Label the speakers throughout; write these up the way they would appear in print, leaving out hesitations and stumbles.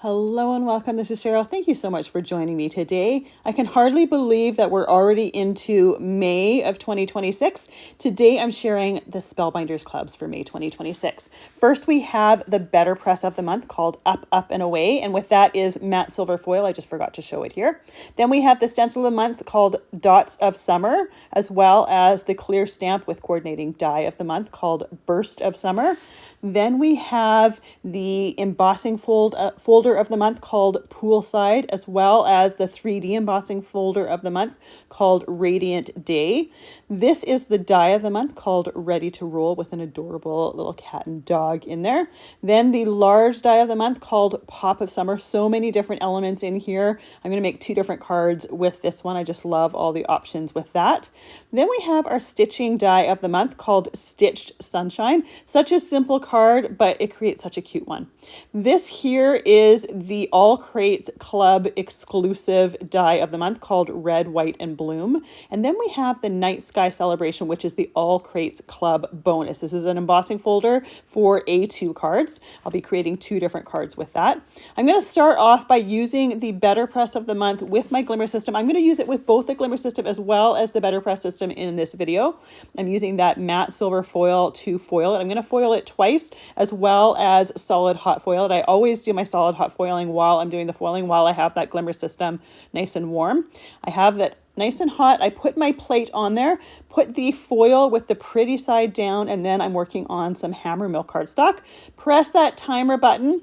Speaker 1: Hello and welcome. This is Cheryl. Thank you so much for joining me today. I can hardly believe that we're already into May of 2026. Today I'm sharing the Spellbinders clubs for May 2026. First, we have the better press of the month called Up, Up and Away. And with that is matte silver foil. I just forgot to show it here. Then we have the stencil of the month called Dots of Summer, as well as the clear stamp with coordinating die of the month called Burst of Summer. Then we have the embossing folder of the month called Poolside, as well as the 3D embossing folder of the month called Radiant Day. This is the die of the month called Ready to Roll with an adorable little cat and dog in there. Then the large die of the month called Pop of Summer. So many different elements in here. I'm going to make 2 different cards with this one. I just love all the options with that. Then we have our stitching die of the month called Stitched Sunshine. Such a simple card, but it creates such a cute one. This here is the All Crates Club exclusive die of the month called Red, White, and Bloom. And then we have the Night Sky Celebration, which is the All Crates Club bonus. This is an embossing folder for A2 cards. I'll be creating 2 different cards with that. I'm going to start off by using the Better Press of the month with my Glimmer system. I'm going to use it with both the Glimmer system as well as the Better Press system in this video. I'm using that matte silver foil to foil it. I'm going to foil it twice, as well as solid hot foil it. I always do my solid hot foiling while I'm doing the foiling, while I have that Glimmer system nice and warm. I have that nice and hot. I put my plate on there, put the foil with the pretty side down, and then I'm working on some hammer mill cardstock. Press that timer button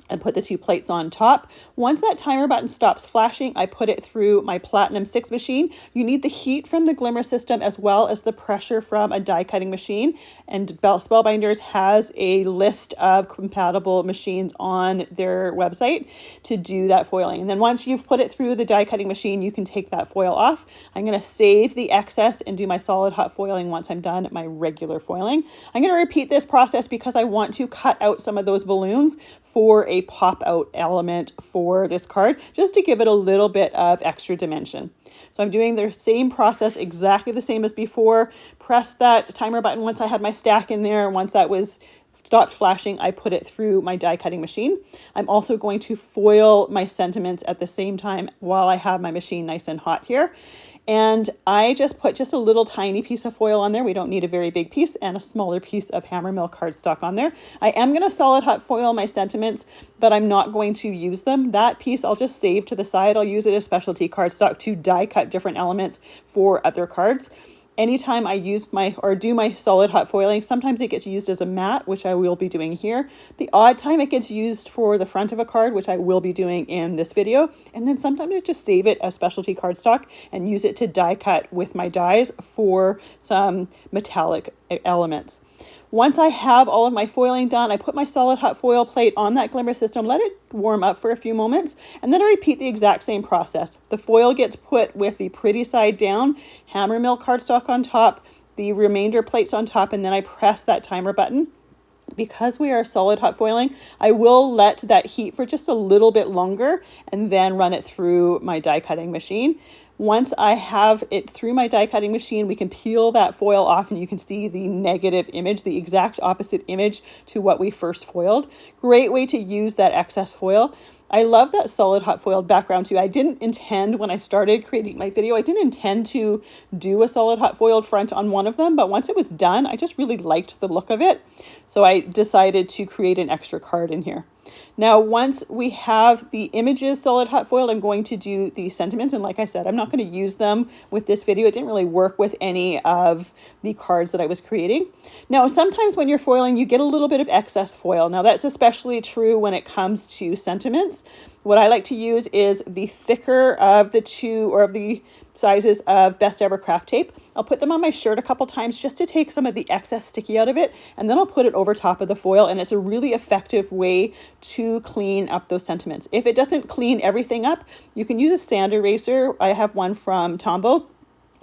Speaker 1: and put the 2 plates on top. Once that timer button stops flashing, I put it through my Platinum 6 machine. You need the heat from the Glimmer system as well as the pressure from a die cutting machine. And Spellbinders has a list of compatible machines on their website to do that foiling. And then once you've put it through the die cutting machine, you can take that foil off. I'm going to save the excess and do my solid hot foiling once I'm done my regular foiling. I'm going to repeat this process because I want to cut out some of those balloons for a pop out element for this card, just to give it a little bit of extra dimension. So I'm doing the same process, exactly the same as before. Press that timer button once I had my stack in there. Once that was stopped flashing, I put it through my die cutting machine. I'm also going to foil my sentiments at the same time while I have my machine nice and hot here. And I just put a little tiny piece of foil on there. We don't need a very big piece, and a smaller piece of hammer mill cardstock on there. I am going to solid hot foil my sentiments, but I'm not going to use them. That piece I'll just save to the side. I'll use it as specialty cardstock to die cut different elements for other cards. Anytime I use do my solid hot foiling, sometimes it gets used as a matte, which I will be doing here. The odd time it gets used for the front of a card, which I will be doing in this video. And then sometimes I just save it as specialty cardstock and use it to die cut with my dies for some metallic elements. Once I have all of my foiling done, I put my solid hot foil plate on that Glimmer system, let it warm up for a few moments, and then I repeat the exact same process. The foil gets put with the pretty side down, hammer mill cardstock on top, the remainder plates on top, and then I press that timer button. Because we are solid hot foiling, I will let that heat for just a little bit longer and then run it through my die cutting machine. Once I have it through my die cutting machine, we can peel that foil off and you can see the negative image, the exact opposite image to what we first foiled. Great way to use that excess foil. I love that solid hot foiled background too. I didn't intend, when I started creating my video, I didn't intend to do a solid hot foiled front on one of them, but once it was done, I just really liked the look of it. So I decided to create an extra card in here. Now, once we have the images solid hot foiled, I'm going to do the sentiments. And like I said, I'm not going to use them with this video. It didn't really work with any of the cards that I was creating. Now, sometimes when you're foiling, you get a little bit of excess foil. Now, that's especially true when it comes to sentiments. What I like to use is the thicker of the 2 or of the sizes of Best Ever Craft Tape. I'll put them on my shirt a couple times just to take some of the excess sticky out of it, and then I'll put it over top of the foil, and it's a really effective way to clean up those sentiments. If it doesn't clean everything up, you can use a sand eraser. I have one from Tombow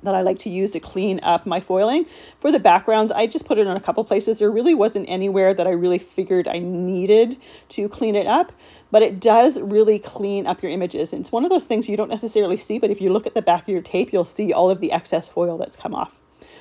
Speaker 1: that I like to use to clean up my foiling. For the backgrounds, I just put it in a couple places. There really wasn't anywhere that I really figured I needed to clean it up, but it does really clean up your images. And it's one of those things you don't necessarily see, but if you look at the back of your tape, you'll see all of the excess foil that's come off.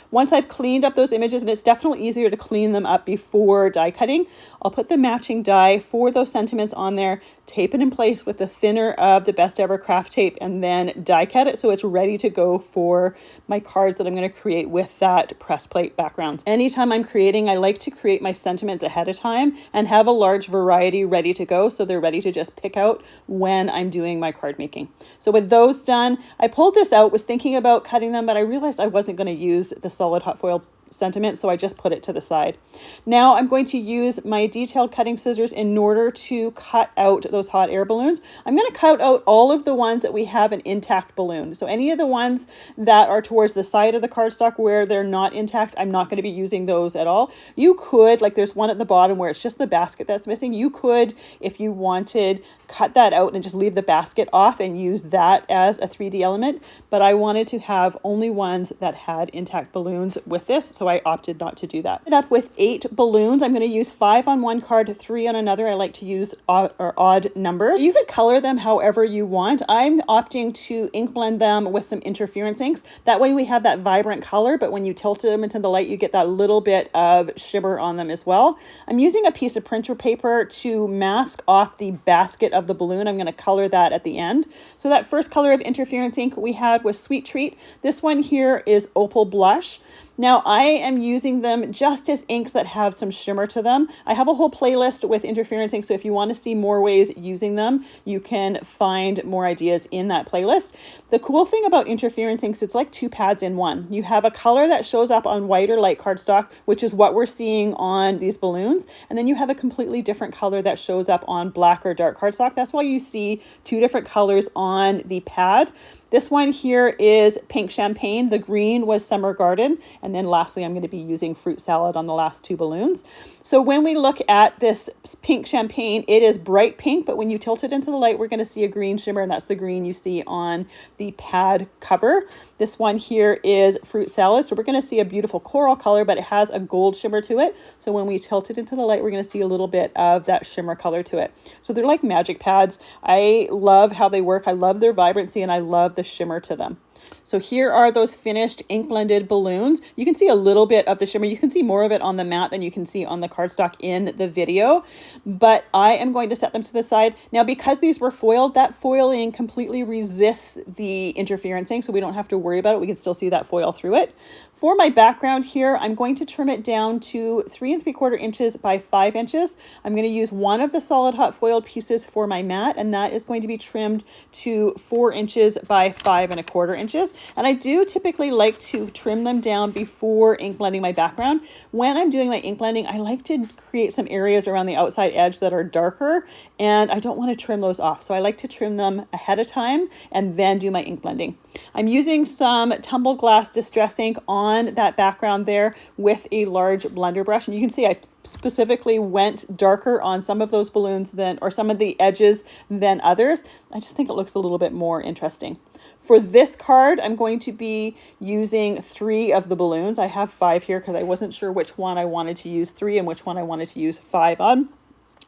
Speaker 1: Once I've cleaned up those images, and it's definitely easier to clean them up before die cutting, I'll put the matching die for those sentiments on there, tape it in place with the thinner of the Best Ever craft tape, and then die cut it so it's ready to go for my cards that I'm going to create with that press plate background. Anytime I'm creating, I like to create my sentiments ahead of time and have a large variety ready to go so they're ready to just pick out when I'm doing my card making. So with those done, I pulled this out, was thinking about cutting them, but I realized I wasn't going to use the solid hot foil sentiment, so I just put it to the side. Now I'm going to use my detailed cutting scissors in order to cut out those hot air balloons. I'm going to cut out all of the ones that we have an intact balloon. So any of the ones that are towards the side of the cardstock where they're not intact, I'm not going to be using those at all. You could, like there's one at the bottom where it's just the basket that's missing. You could, if you wanted, cut that out and just leave the basket off and use that as a 3D element. But I wanted to have only ones that had intact balloons with this, so I opted not to do that. I ended up with 8 balloons. I'm going to use 5 on one card, 3 on another. I like to use odd numbers. You could color them however you want. I'm opting to ink blend them with some interference inks. That way we have that vibrant color, but when you tilt them into the light, you get that little bit of shimmer on them as well. I'm using a piece of printer paper to mask off the basket of the balloon. I'm going to color that at the end. So that first color of interference ink we had was Sweet Treat. This one here is Opal Blush. Now I am using them just as inks that have some shimmer to them. I have a whole playlist with interference inks, so if you want to see more ways using them, you can find more ideas in that playlist. The cool thing about interference inks, it's like 2 pads in one. You have a color that shows up on white or light cardstock, which is what we're seeing on these balloons, and then you have a completely different color that shows up on black or dark cardstock. That's why you see 2 different colors on the pad. This one here is Pink Champagne. The green was Summer Garden. And then lastly, I'm going to be using Fruit Salad on the last 2 balloons. So when we look at this Pink Champagne, it is bright pink, but when you tilt it into the light, we're going to see a green shimmer, and that's the green you see on the pad cover. This one here is Fruit Salad. So we're going to see a beautiful coral color, but it has a gold shimmer to it. So when we tilt it into the light, we're going to see a little bit of that shimmer color to it. So they're like magic pads. I love how they work. I love their vibrancy, and I love the shimmer to them. So here are those finished ink blended balloons. You can see a little bit of the shimmer. You can see more of it on the mat than you can see on the cardstock in the video, but I am going to set them to the side. Now, because these were foiled, that foiling completely resists the interference ink, so we don't have to worry about it. We can still see that foil through it. For my background here, I'm going to trim it down to 3 3/4 inches by 5 inches. I'm going to use one of the solid hot foiled pieces for my mat, and that is going to be trimmed to 4 inches by 5 1/4 inches. And I do typically like to trim them down before ink blending my background. When I'm doing my ink blending, I like to create some areas around the outside edge that are darker, and I don't want to trim those off. So I like to trim them ahead of time and then do my ink blending. I'm using some Tumble Glass Distress ink on that background there with a large blender brush. And you can see I specifically went darker on some of those balloons than, or some of the edges than others. I just think it looks a little bit more interesting. For this card, I'm going to be using 3 of the balloons. I have 5 here because I wasn't sure which one I wanted to use 3 and which one I wanted to use 5 on,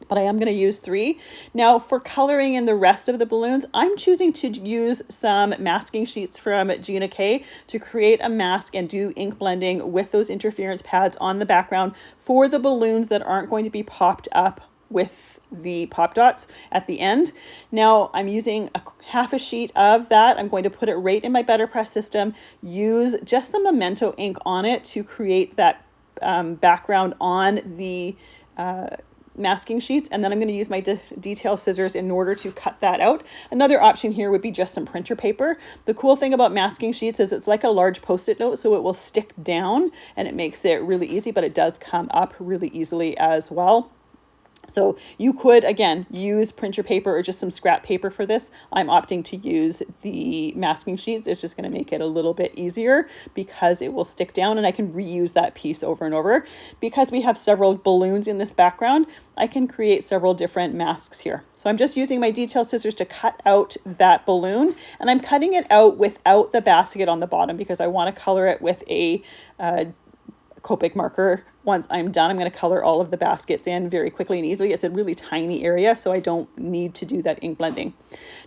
Speaker 1: but I am going to use 3. Now for coloring in the rest of the balloons, I'm choosing to use some masking sheets from Gina K to create a mask and do ink blending with those interference pads on the background for the balloons that aren't going to be popped up with the pop dots at the end. Now I'm using half a sheet of that. I'm going to put it right in my butter press system, use just some Memento ink on it to create that background on the masking sheets, and then I'm going to use my detail scissors in order to cut that out. Another option here would be just some printer paper. The cool thing about masking sheets is it's like a large post-it note, so it will stick down and it makes it really easy, but it does come up really easily as well. So you could, again, use printer paper or just some scrap paper for this. I'm opting to use the masking sheets. It's just going to make it a little bit easier because it will stick down and I can reuse that piece over and over. Because we have several balloons in this background, I can create several different masks here. So I'm just using my detail scissors to cut out that balloon, and I'm cutting it out without the basket on the bottom because I want to color it with a Copic marker. Once I'm done, I'm going to color all of the baskets in very quickly and easily. It's a really tiny area, so I don't need to do that ink blending.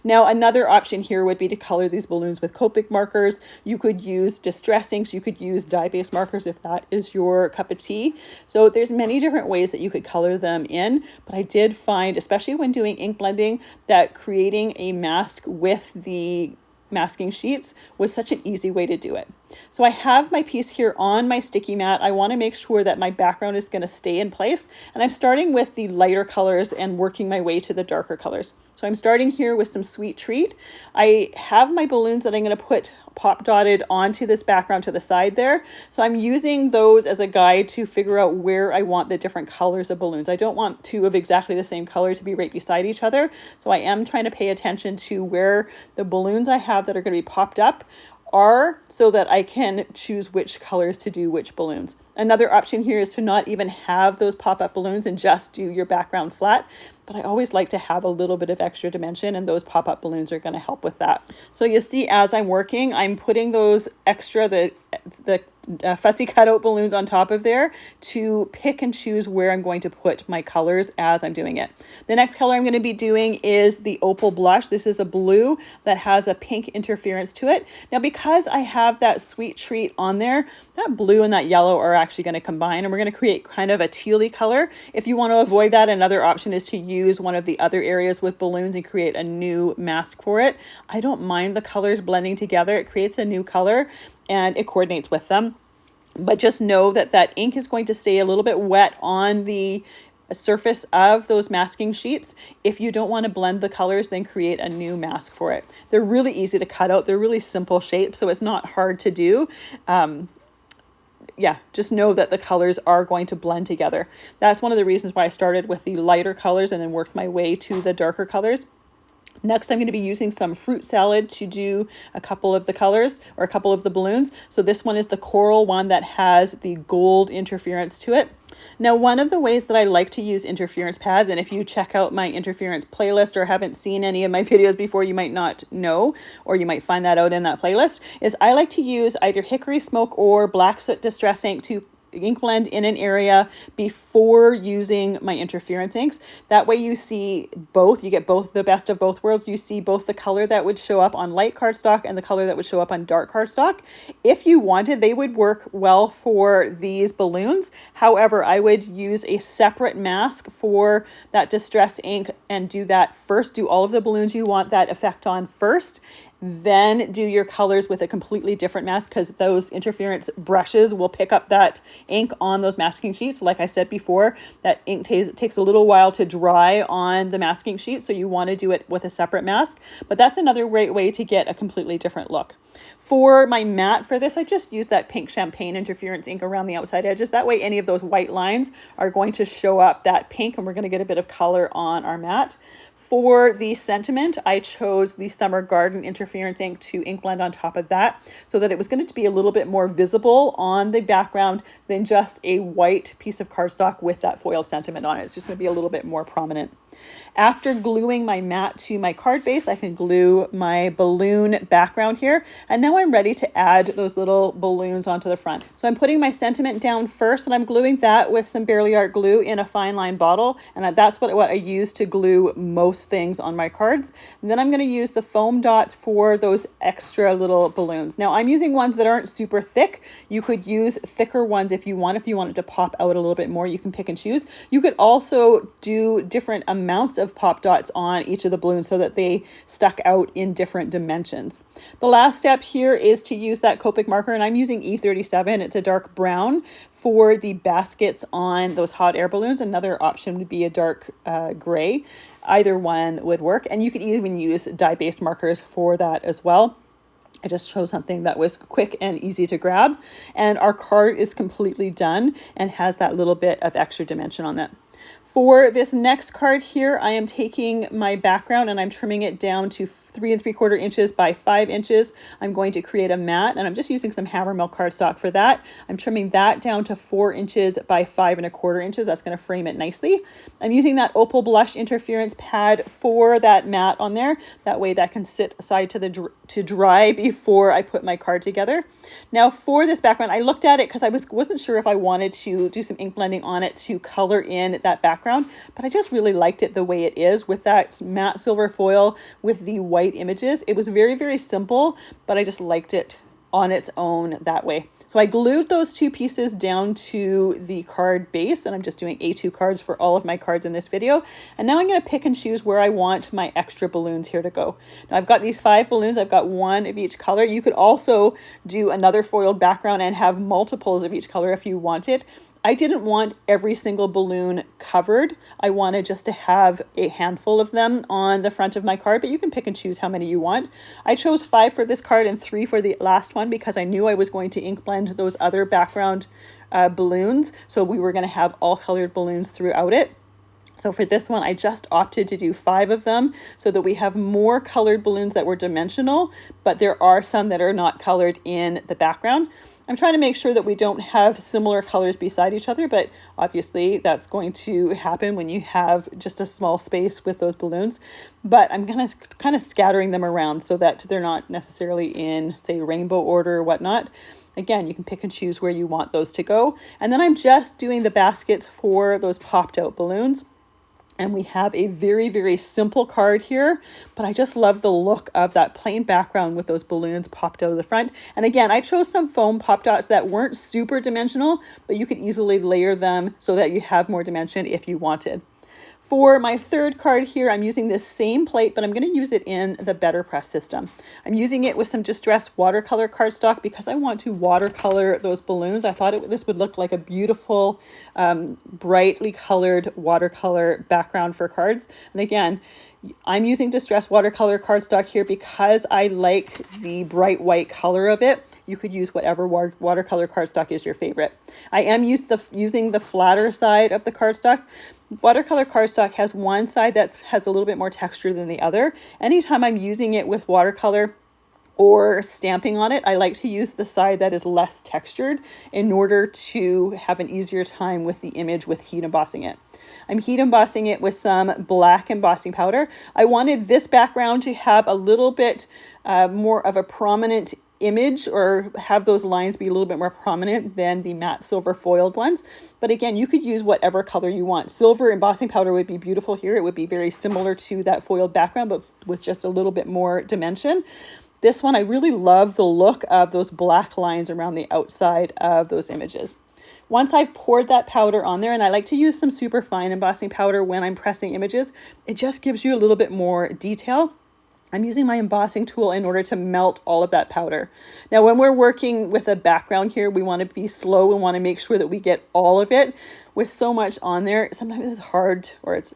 Speaker 1: Now, another option here would be to color these balloons with Copic markers. You could use distress inks. You could use dye-based markers if that is your cup of tea. So there's many different ways that you could color them in, but I did find, especially when doing ink blending, that creating a mask with the masking sheets was such an easy way to do it. So I have my piece here on my sticky mat. I want to make sure that my background is going to stay in place, and I'm starting with the lighter colors and working my way to the darker colors. So I'm starting here with some Sweet Treat. I have my balloons that I'm going to put pop dotted onto this background to the side there. So I'm using those as a guide to figure out where I want the different colors of balloons. I don't want two of exactly the same color to be right beside each other. So I am trying to pay attention to where the balloons I have that are going to be popped up are, so that I can choose which colors to do which balloons. Another option here is to not even have those pop-up balloons and just do your background flat, but I always like to have a little bit of extra dimension, and those pop-up balloons are going to help with that. So you see, as I'm working, I'm putting those extra, the fussy cutout balloons on top of there to pick and choose where I'm going to put my colors as I'm doing it. The next color I'm going to be doing is the Opal Blush. This is a blue that has a pink interference to it. Now, because I have that Sweet Treat on there, that blue and that yellow are actually going to combine, and we're going to create kind of a tealy color. If you want to avoid that, another option is to use one of the other areas with balloons and create a new mask for it. I don't mind the colors blending together. It creates a new color and it coordinates with them. But just know that that ink is going to stay a little bit wet on the surface of those masking sheets. If you don't want to blend the colors, then create a new mask for it. They're really easy to cut out. They're really simple shapes, so it's not hard to do. Yeah, just know that the colors are going to blend together. That's one of the reasons why I started with the lighter colors and then worked my way to the darker colors. Next, I'm going to be using some fruit salad to do a couple of the colors, or a couple of the balloons. So this one is the coral one that has the gold interference to it. Now, one of the ways that I like to use interference pads, and if you check out my interference playlist or haven't seen any of my videos before, you might not know, or you might find that out in that playlist, is I like to use either hickory smoke or black soot distress ink to ink blend in an area before using my interference inks. That way you see both, you get both, the best of both worlds. You see both the color that would show up on light cardstock and the color that would show up on dark cardstock. If you wanted, they would work well for these balloons. However, I would use a separate mask for that distress ink and do that first. Do all of the balloons you want that effect on first, then do your colors with a completely different mask, because those interference brushes will pick up that ink on those masking sheets. Like I said before, that ink takes a little while to dry on the masking sheet, so you want to do it with a separate mask. But that's another great way to get a completely different look. For my mat for this, I just use that pink champagne interference ink around the outside edges. That way any of those white lines are going to show up that pink, and we're going to get a bit of color on our mat. For the sentiment, I chose the Summer Garden interference ink to ink blend on top of that, so that it was going to be a little bit more visible on the background than just a white piece of cardstock with that foiled sentiment on it. It's just going to be a little bit more prominent. After gluing my mat to my card base, I can glue my balloon background here. And now I'm ready to add those little balloons onto the front. So I'm putting my sentiment down first, and I'm gluing that with some Barely Art glue in a fine line bottle. And that's what I use to glue most things on my cards. And then I'm going to use the foam dots for those extra little balloons. Now I'm using ones that aren't super thick. You could use thicker ones if you want. If you want it to pop out a little bit more, you can pick and choose. You could also do different amounts of pop dots on each of the balloons so that they stuck out in different dimensions. The last step here is to use that Copic marker, and I'm using E37. It's a dark brown for the baskets on those hot air balloons. Another option would be a dark gray. Either one would work, and you could even use dye-based markers for that as well. I just chose something that was quick and easy to grab, and our card is completely done and has that little bit of extra dimension on that. For this next card here, I am taking my background and I'm trimming it down to 3 3/4 inches by 5 inches. I'm going to create a mat, and I'm just using some hammermill cardstock for that. I'm trimming that down to 4 inches by 5 1/4 inches. That's going to frame it nicely. I'm using that opal blush interference pad for that mat on there. That way that can sit aside to dry before I put my card together. Now for this background, I looked at it because I wasn't sure if I wanted to do some ink blending on it to color in that background, but I just really liked it the way it is with that matte silver foil with the white images. It was very, very simple, but I just liked it on its own that way. So I glued those two pieces down to the card base, and I'm just doing A2 cards for all of my cards in this video. And now I'm going to pick and choose where I want my extra balloons here to go. Now I've got these 5 balloons. I've got 1 of each color. You could also do another foiled background and have multiples of each color if you wanted. I didn't want every single balloon covered. I wanted just to have a handful of them on the front of my card, but you can pick and choose how many you want. I chose 5 for this card and 3 for the last one because I knew I was going to ink blend those other background balloons. So we were going to have all colored balloons throughout it. So for this one, I just opted to do 5 of them so that we have more colored balloons that were dimensional, but there are some that are not colored in the background. I'm trying to make sure that we don't have similar colors beside each other, but obviously that's going to happen when you have just a small space with those balloons. But I'm kind of scattering them around so that they're not necessarily in, say, rainbow order or whatnot. Again, you can pick and choose where you want those to go. And then I'm just doing the baskets for those popped out balloons. And we have a very, very simple card here, but I just love the look of that plain background with those balloons popped out of the front. And again, I chose some foam pop dots that weren't super dimensional, but you could easily layer them so that you have more dimension if you wanted. For my third card here, I'm using this same plate, but I'm going to use it in the Better Press system. I'm using it with some distressed watercolor cardstock because I want to watercolor those balloons. I thought this would look like a beautiful, brightly colored watercolor background for cards. And again, I'm using distressed watercolor cardstock here because I like the bright white color of it. You could use whatever watercolor cardstock is your favorite. I am using the flatter side of the cardstock. Watercolor cardstock has one side that has a little bit more texture than the other. Anytime I'm using it with watercolor or stamping on it, I like to use the side that is less textured in order to have an easier time with the image with heat embossing it. I'm heat embossing it with some black embossing powder. I wanted this background to have a little bit more of a prominent image, or have those lines be a little bit more prominent than the matte silver foiled ones. But again, you could use whatever color you want. Silver embossing powder would be beautiful here. It would be very similar to that foiled background, but with just a little bit more dimension. This one, I really love the look of those black lines around the outside of those images. Once I've poured that powder on there, and I like to use some super fine embossing powder when I'm pressing images, it just gives you a little bit more detail. I'm using my embossing tool in order to melt all of that powder. Now, when we're working with a background here, we want to be slow. We want to make sure that we get all of it. With so much on there, sometimes it's hard, or it's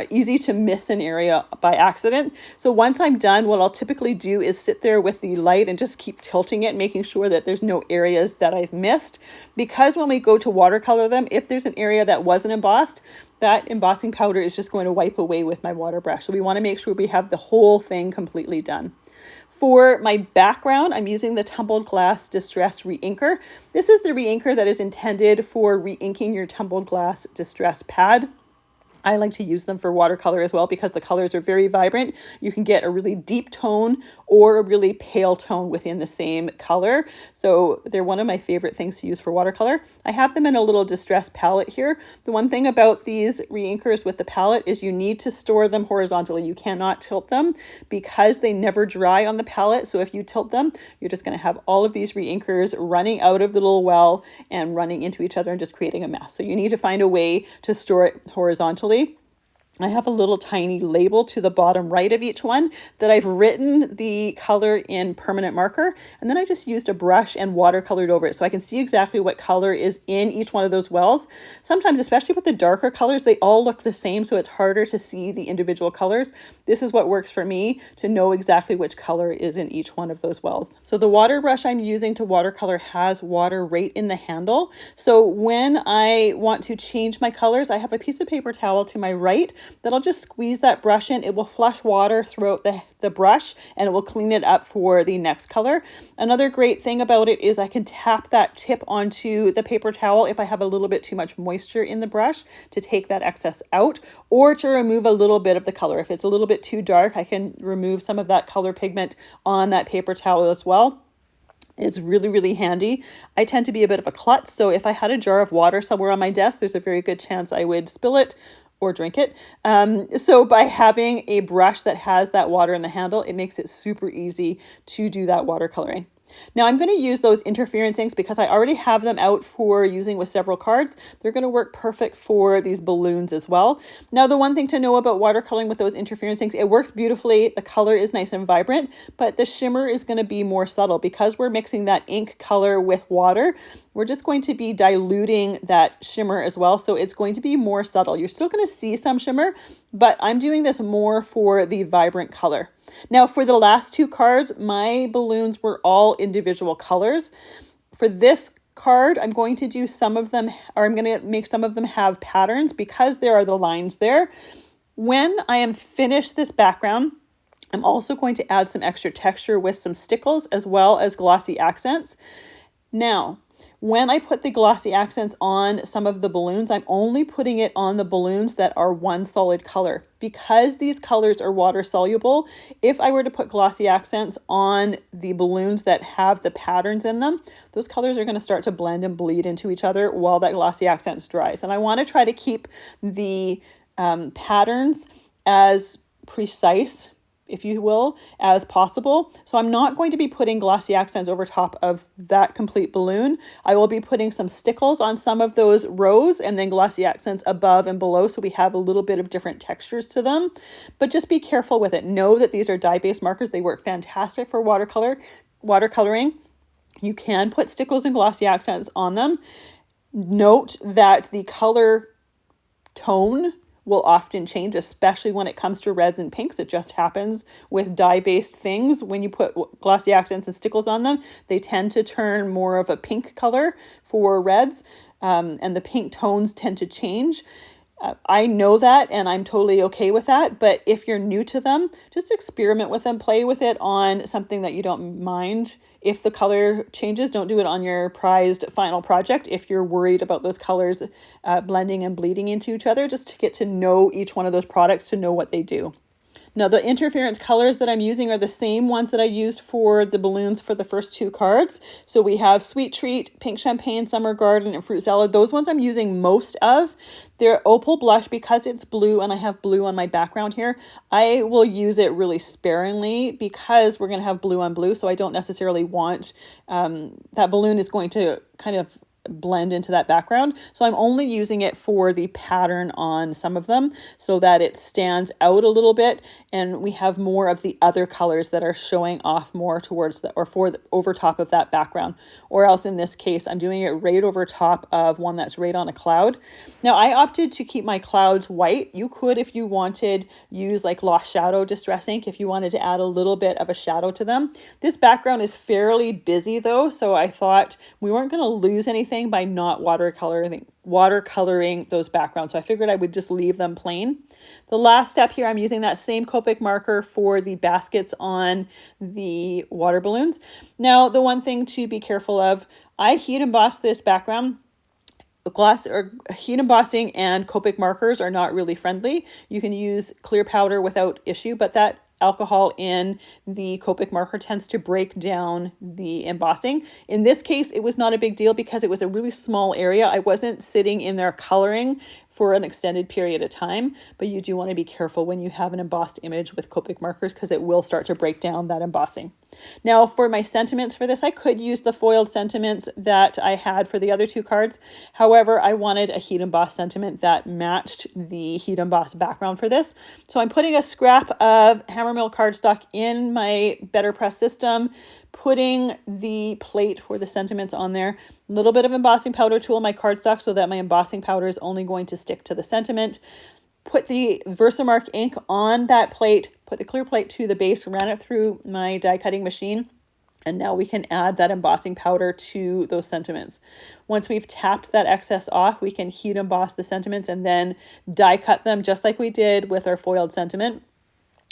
Speaker 1: easy to miss an area by accident. So once I'm done, what I'll typically do is sit there with the light and just keep tilting it, making sure that there's no areas that I've missed. Because when we go to watercolor them, if there's an area that wasn't embossed, that embossing powder is just going to wipe away with my water brush. So we want to make sure we have the whole thing completely done. For my background, I'm using the Tumbled Glass Distress Reinker. This is the reinker that is intended for reinking your Tumbled Glass Distress pad. I like to use them for watercolor as well because the colors are very vibrant. You can get a really deep tone or a really pale tone within the same color. So they're one of my favorite things to use for watercolor. I have them in a little distressed palette here. The one thing about these reinkers with the palette is you need to store them horizontally. You cannot tilt them because they never dry on the palette. So if you tilt them, you're just going to have all of these reinkers running out of the little well and running into each other and just creating a mess. So you need to find a way to store it horizontally. I have a little tiny label to the bottom right of each one that I've written the color in permanent marker, and then I just used a brush and watercolored over it so I can see exactly what color is in each one of those wells. Sometimes, especially with the darker colors, they all look the same, so it's harder to see the individual colors. This is what works for me to know exactly which color is in each one of those wells. So the water brush I'm using to watercolor has water right in the handle. So when I want to change my colors, I have a piece of paper towel to my right that I'll just squeeze that brush in. It will flush water throughout the brush and it will clean it up for the next color. Another great thing about it is I can tap that tip onto the paper towel if I have a little bit too much moisture in the brush to take that excess out, or to remove a little bit of the color. If it's a little bit too dark, I can remove some of that color pigment on that paper towel as well. It's really, really handy. I tend to be a bit of a klutz, so if I had a jar of water somewhere on my desk, there's a very good chance I would spill it or drink it. So by having a brush that has that water in the handle, it makes it super easy to do that watercoloring. Now I'm going to use those interference inks because I already have them out for using with several cards. They're going to work perfect for these balloons as well. Now the one thing to know about watercoloring with those interference inks, it works beautifully. The color is nice and vibrant, but the shimmer is going to be more subtle because we're mixing that ink color with water. We're just going to be diluting that shimmer as well. So it's going to be more subtle. You're still going to see some shimmer, but I'm doing this more for the vibrant color. Now for the last two cards, my balloons were all individual colors. For this card, I'm going to do some of them, or I'm going to make some of them have patterns because there are the lines there. When I am finished this background, I'm also going to add some extra texture with some stickles as well as glossy accents. Now, when I put the glossy accents on some of the balloons, I'm only putting it on the balloons that are one solid color. Because these colors are water soluble, if I were to put glossy accents on the balloons that have the patterns in them, those colors are going to start to blend and bleed into each other while that glossy accents dries. And I want to try to keep the patterns as precise, if you will, as possible. So I'm not going to be putting glossy accents over top of that complete balloon. I will be putting some stickles on some of those rows and then glossy accents above and below so we have a little bit of different textures to them. But just be careful with it. Know that these are dye-based markers. They work fantastic for watercoloring. You can put stickles and glossy accents on them. Note that the color tone will often change, especially when it comes to reds and pinks. It just happens with dye-based things. When you put glossy accents and stickles on them, they tend to turn more of a pink color for reds, and the pink tones tend to change. I know that, and I'm totally okay with that, but if you're new to them, just experiment with them, play with it on something that you don't mind. If the color changes, don't do it on your prized final project. If you're worried about those colors blending and bleeding into each other, just to get to know each one of those products, to know what they do. Now the interference colors that I'm using are the same ones that I used for the balloons for the first two cards. So we have Sweet Treat, Pink Champagne, Summer Garden, and Fruit Salad. Those ones I'm using most of. They're Opal Blush because it's blue and I have blue on my background here. I will use it really sparingly because we're going to have blue on blue. So I don't necessarily want, that balloon is going to kind of blend into that background. So I'm only using it for the pattern on some of them so that it stands out a little bit and we have more of the other colors that are showing off more towards the, or for the, over top of that background. Or else in this case, I'm doing it right over top of one that's right on a cloud. Now I opted to keep my clouds white. You could, if you wanted, use like Lost Shadow Distress ink if you wanted to add a little bit of a shadow to them. This background is fairly busy though, so I thought we weren't going to lose anything by not watercoloring those backgrounds. So I figured I would just leave them plain. The last step here, I'm using that same Copic marker for the baskets on the water balloons. Now, the one thing to be careful of, I heat emboss this background. Gloss or heat embossing and Copic markers are not really friendly. You can use clear powder without issue, but that alcohol in the Copic marker tends to break down the embossing. In this case, it was not a big deal because it was a really small area. I wasn't sitting in there coloring for an extended period of time, but you do want to be careful when you have an embossed image with Copic markers because it will start to break down that embossing. Now for my sentiments for this, I could use the foiled sentiments that I had for the other two cards. However, I wanted a heat embossed sentiment that matched the heat embossed background for this. So I'm putting a scrap of hammermill cardstock in my Better Press system, putting the plate for the sentiments on there, a little bit of embossing powder tool in my cardstock so that my embossing powder is only going to stick to the sentiment. Put the Versamark ink on that plate, put the clear plate to the base, ran it through my die cutting machine, and now we can add that embossing powder to those sentiments. Once we've tapped that excess off, we can heat emboss the sentiments and then die cut them just like we did with our foiled sentiment.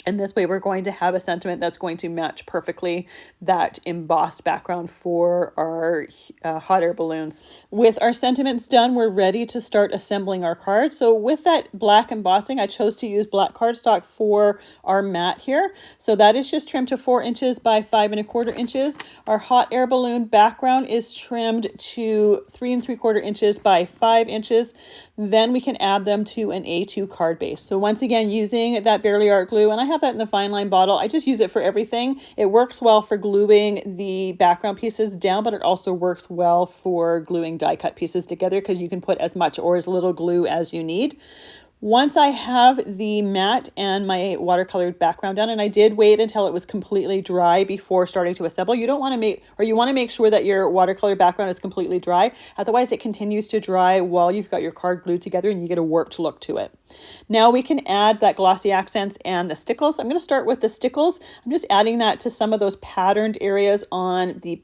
Speaker 1: And this way we're going to have a sentiment that's going to match perfectly that embossed background for our hot air balloons. With our sentiments done, we're ready to start assembling our card. So with that black embossing, I chose to use black cardstock for our mat here. So that is just trimmed to 4 inches by 5 1/4 inches. Our hot air balloon background is trimmed to 3 3/4 inches by 5 inches. Then we can add them to an A2 card base. So once again, using that Barely Art glue, and I have that in the fine line bottle. I just use it for everything. It works well for gluing the background pieces down, but it also works well for gluing die cut pieces together because you can put as much or as little glue as you need. Once I have the mat and my watercolored background done, and I did wait until it was completely dry before starting to assemble. You don't want to make, or you want to make sure that your watercolor background is completely dry. Otherwise it continues to dry while you've got your card glued together and you get a warped look to it. Now we can add that glossy accents and the stickles. I'm going to start with the stickles. I'm just adding that to some of those patterned areas on the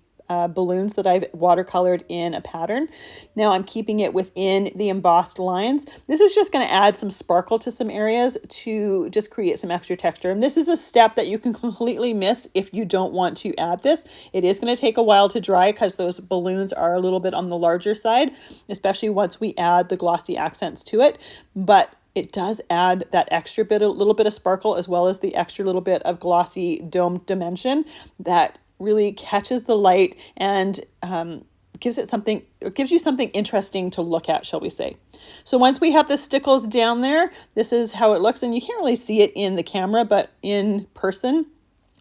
Speaker 1: balloons that I've watercolored in a pattern. Now I'm keeping it within the embossed lines. This is just going to add some sparkle to some areas to just create some extra texture. And this is a step that you can completely miss if you don't want to add this. It is going to take a while to dry because those balloons are a little bit on the larger side, especially once we add the glossy accents to it. But it does add that extra bit, a little bit of sparkle, as well as the extra little bit of glossy dome dimension that really catches the light and gives you something interesting to look at, shall we say. So once we have the stickles down there, this is how it looks, and you can't really see it in the camera, but in person,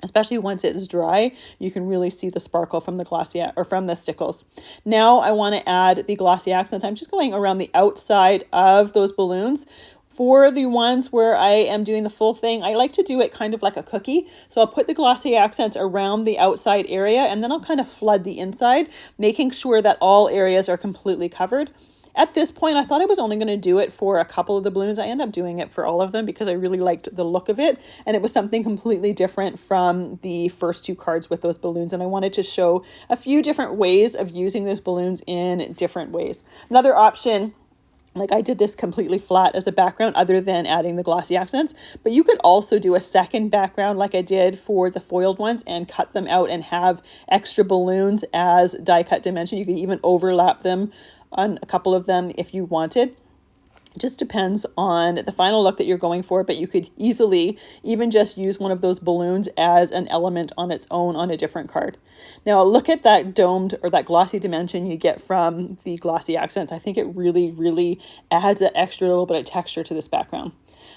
Speaker 1: especially once it's dry, you can really see the sparkle from the glossy or from the stickles. Now I want to add the glossy accent. I'm just going around the outside of those balloons. For the ones where I am doing the full thing, I like to do it kind of like a cookie. So I'll put the glossy accents around the outside area, and then I'll kind of flood the inside, making sure that all areas are completely covered. At this point, I thought I was only going to do it for a couple of the balloons. I ended up doing it for all of them because I really liked the look of it. And it was something completely different from the first two cards with those balloons. And I wanted to show a few different ways of using those balloons in different ways. Another option, like I did this completely flat as a background other than adding the glossy accents, but you could also do a second background like I did for the foiled ones and cut them out and have extra balloons as die cut dimension. You could even overlap them on a couple of them if you wanted. It just depends on the final look that you're going for, but you could easily even just use one of those balloons as an element on its own on a different card. Now look at that domed or that glossy dimension you get from the glossy accents. I think it really, really adds that extra little bit of texture to this background.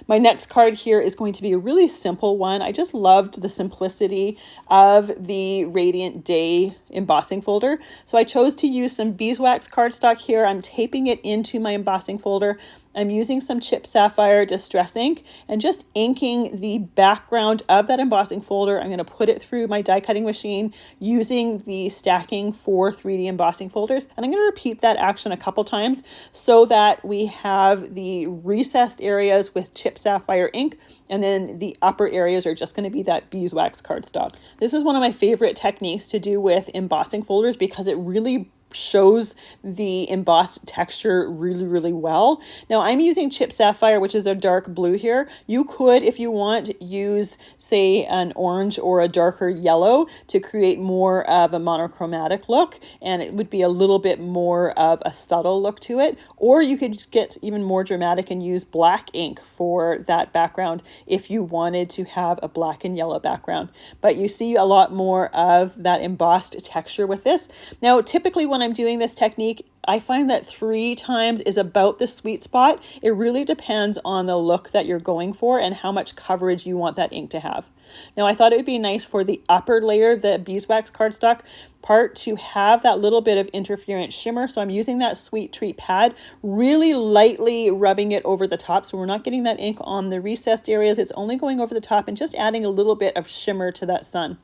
Speaker 1: My next card here is going to be a really simple one. I just loved the simplicity of the Radiant Day embossing folder. So I chose to use some beeswax cardstock here. I'm taping it into my embossing folder. I'm using some Chip Sapphire Distress ink and just inking the background of that embossing folder. I'm going to put it through my die cutting machine using the stacking for 3D embossing folders. And I'm going to repeat that action a couple times so that we have the recessed areas with Chip Sapphire ink, and then the upper areas are just going to be that beeswax cardstock. This is one of my favorite techniques to do with embossing folders because it really shows the embossed texture really, really well. Now I'm using Chip Sapphire, which is a dark blue here. You could, if you want, use say an orange or a darker yellow to create more of a monochromatic look, and it would be a little bit more of a subtle look to it. Or you could get even more dramatic and use black ink for that background if you wanted to have a black and yellow background. But you see a lot more of that embossed texture with this. Now typically when I'm doing this technique, I find that 3 times is about the sweet spot. It really depends on the look that you're going for and how much coverage you want that ink to have. Now, I thought it would be nice for the upper layer, the beeswax cardstock part, to have that little bit of interference shimmer. So I'm using that Sweet Treat pad, really lightly rubbing it over the top. So we're not getting that ink on the recessed areas. It's only going over the top and just adding a little bit of shimmer to that sun.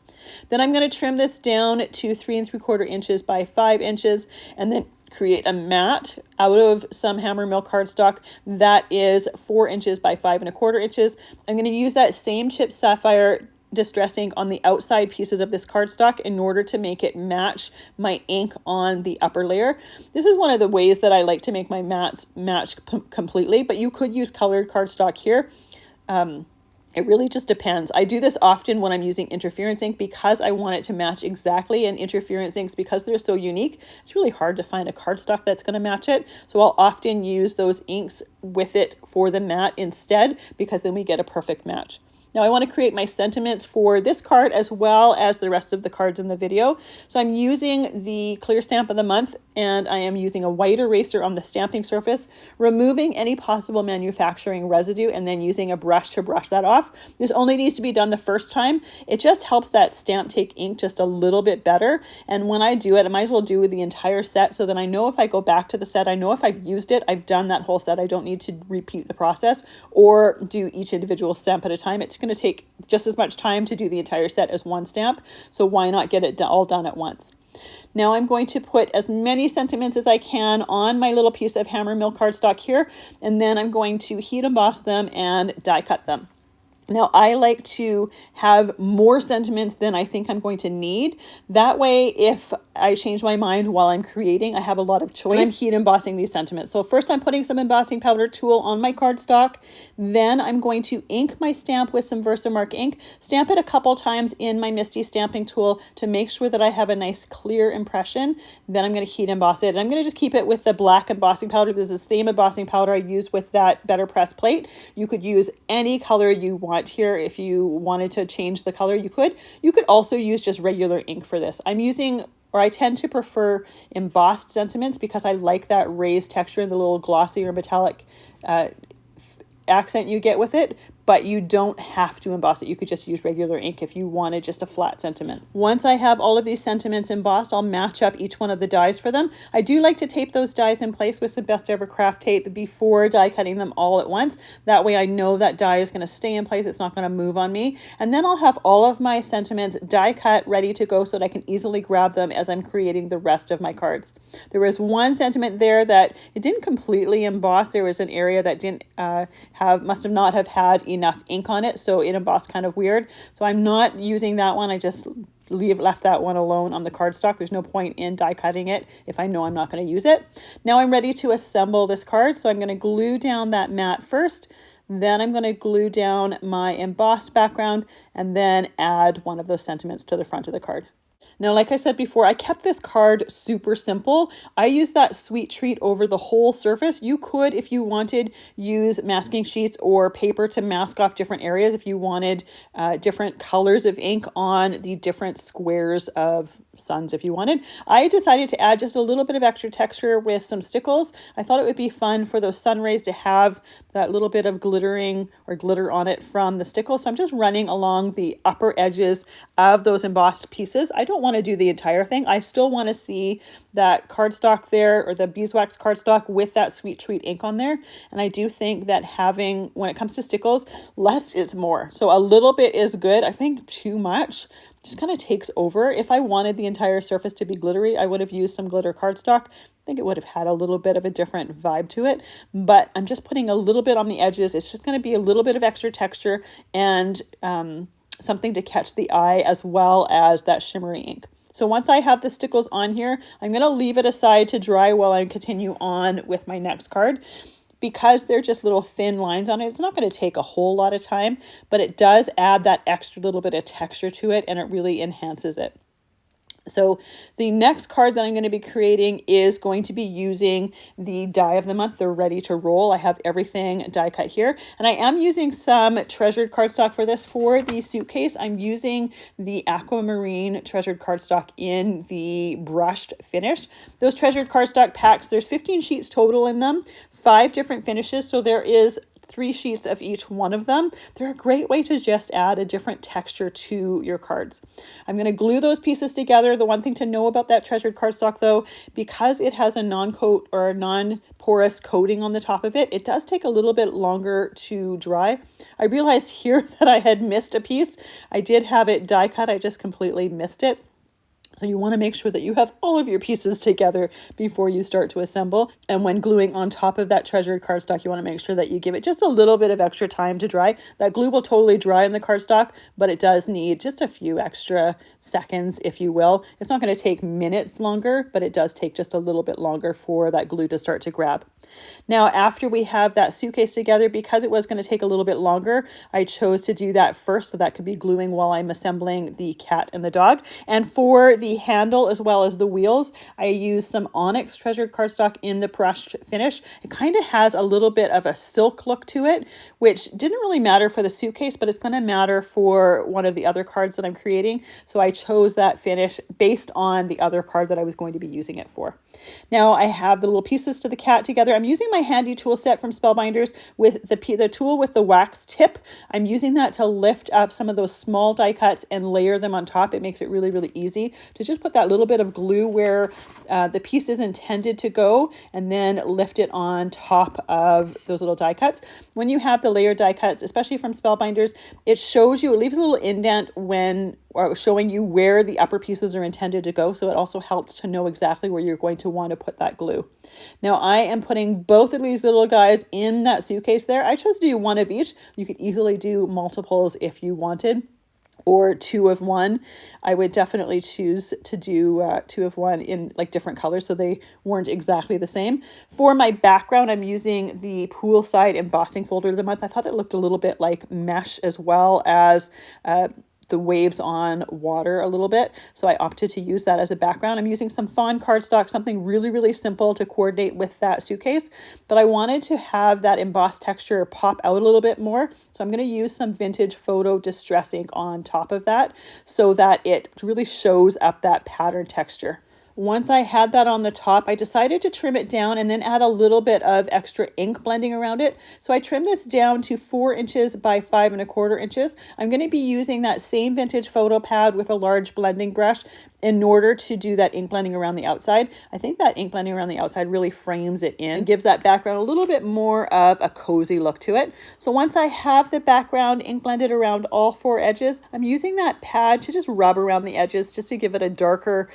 Speaker 1: Then I'm going to trim this down to 3 3/4 inches by 5 inches, and then create a mat out of some Hammermill cardstock that is 4 inches by 5 1/4 inches. I'm going to use that same chipped sapphire distress ink on the outside pieces of this cardstock in order to make it match my ink on the upper layer. This is one of the ways that I like to make my mats match completely, but you could use colored cardstock here. It really just depends. I do this often when I'm using interference ink because I want it to match exactly, and interference inks, because they're so unique, it's really hard to find a cardstock that's going to match it. So I'll often use those inks with it for the mat instead, because then we get a perfect match. Now I want to create my sentiments for this card as well as the rest of the cards in the video. So I'm using the clear stamp of the month, and I am using a white eraser on the stamping surface, removing any possible manufacturing residue and then using a brush to brush that off. This only needs to be done the first time. It just helps that stamp take ink just a little bit better. And when I do it, I might as well do the entire set so that I know if I go back to the set, I know if I've used it, I've done that whole set. I don't need to repeat the process or do each individual stamp at a time. It's going to take just as much time to do the entire set as one stamp, so why not get it all done at once? Now I'm going to put as many sentiments as I can on my little piece of Hammermill cardstock here, and then I'm going to heat emboss them and die cut them. Now I like to have more sentiments than I think I'm going to need. That way, if I change my mind while I'm creating, I have a lot of choice. I'm heat embossing these sentiments. So first I'm putting some embossing powder tool on my cardstock. Then I'm going to ink my stamp with some Versamark ink. Stamp it a couple times in my Misty stamping tool to make sure that I have a nice clear impression. Then I'm going to heat emboss it. And I'm going to just keep it with the black embossing powder. This is the same embossing powder I use with that Better Press plate. You could use any color you want here. If you wanted to change the color, you could. You could also use just regular ink for this. I'm using, or I tend to prefer, embossed sentiments because I like that raised texture and the little glossy or metallic accent you get with it, but you don't have to emboss it. You could just use regular ink if you wanted just a flat sentiment. Once I have all of these sentiments embossed, I'll match up each one of the dies for them. I do like to tape those dies in place with some Best Ever Craft tape before die cutting them all at once. That way I know that die is going to stay in place. It's not going to move on me. And then I'll have all of my sentiments die cut ready to go so that I can easily grab them as I'm creating the rest of my cards. There was one sentiment there that it didn't completely emboss. There was an area that didn't must have not have had enough ink on it, so it embossed kind of weird. So I'm not using that one. I just left that one alone on the cardstock. There's no point in die cutting it if I know I'm not going to use it. Now I'm ready to assemble this card, so I'm going to glue down that mat first. Then I'm going to glue down my embossed background and then add one of those sentiments to the front of the card. Now, like I said before, I kept this card super simple. I used that Sweet Treat over the whole surface. You could, if you wanted, use masking sheets or paper to mask off different areas if you wanted different colors of ink on the different squares of suns if you wanted. I decided to add just a little bit of extra texture with some stickles. I thought it would be fun for those sun rays to have that little bit of glittering or glitter on it from the stickle. So I'm just running along the upper edges of those embossed pieces. I don't want to do the entire thing. I still want to see that cardstock there, or the beeswax cardstock with that Sweet Treat ink on there. And I do think that having, when it comes to stickles, less is more. So a little bit is good. I think too much just kind of takes over. If I wanted the entire surface to be glittery, I would have used some glitter cardstock. I think it would have had a little bit of a different vibe to it, but I'm just putting a little bit on the edges. It's just going to be a little bit of extra texture and something to catch the eye, as well as that shimmery ink. So once I have the stickles on here, I'm going to leave it aside to dry while I continue on with my next card. Because they're just little thin lines on it, it's not going to take a whole lot of time, but it does add that extra little bit of texture to it, and it really enhances it. So the next card that I'm going to be creating is going to be using the die of the month. They're ready to roll. I have everything die cut here, and I am using some treasured cardstock for this. For the suitcase, I'm using the aquamarine treasured cardstock in the brushed finish. Those treasured cardstock packs, there's 15 sheets total in them, 5 different finishes. So there is 3 sheets of each one of them. They're a great way to just add a different texture to your cards. I'm going to glue those pieces together. The one thing to know about that treasured cardstock though, because it has a non-coat or a non-porous coating on the top of it, it does take a little bit longer to dry. I realized here that I had missed a piece. I did have it die cut. I just completely missed it. So you want to make sure that you have all of your pieces together before you start to assemble. And when gluing on top of that treasured cardstock, you want to make sure that you give it just a little bit of extra time to dry. That glue will totally dry in the cardstock, but it does need just a few extra seconds, if you will. It's not going to take minutes longer, but it does take just a little bit longer for that glue to start to grab. Now, after we have that suitcase together, because it was going to take a little bit longer, I chose to do that first, so that could be gluing while I'm assembling the cat and the dog. And for the handle as well as the wheels, I used some onyx treasured cardstock in the brushed finish. It kind of has a little bit of a silk look to it, which didn't really matter for the suitcase, but it's going to matter for one of the other cards that I'm creating. So I chose that finish based on the other card that I was going to be using it for. Now I have the little pieces to the cat together. I'm using my handy tool set from Spellbinders with the tool with the wax tip. I'm using that to lift up some of those small die cuts and layer them on top. It makes it really, really easy to just put that little bit of glue where the piece is intended to go, and then lift it on top of those little die cuts. When you have the layered die cuts, especially from Spellbinders, it shows you, it leaves a little indent when showing you where the upper pieces are intended to go. So it also helps to know exactly where you're going to want to put that glue. Now I am putting both of these little guys in that suitcase there. I chose to do one of each. You could easily do multiples if you wanted, or 2 of one. I would definitely choose to do 2 of one in like different colors, so they weren't exactly the same. For my background, I'm using the Poolside embossing folder of the month. I thought it looked a little bit like mesh, as well as the waves on water a little bit. So I opted to use that as a background. I'm using some fawn cardstock, something really, really simple to coordinate with that suitcase, but I wanted to have that embossed texture pop out a little bit more. So I'm going to use some vintage photo distress ink on top of that so that it really shows up that pattern texture. Once I had that on the top, I decided to trim it down and then add a little bit of extra ink blending around it. So I trimmed this down to 4 inches by 5¼ inches. I'm going to be using that same vintage photo pad with a large blending brush in order to do that ink blending around the outside. I think that ink blending around the outside really frames it in and gives that background a little bit more of a cozy look to it. So once I have the background ink blended around all 4 edges, I'm using that pad to just rub around the edges just to give it a darker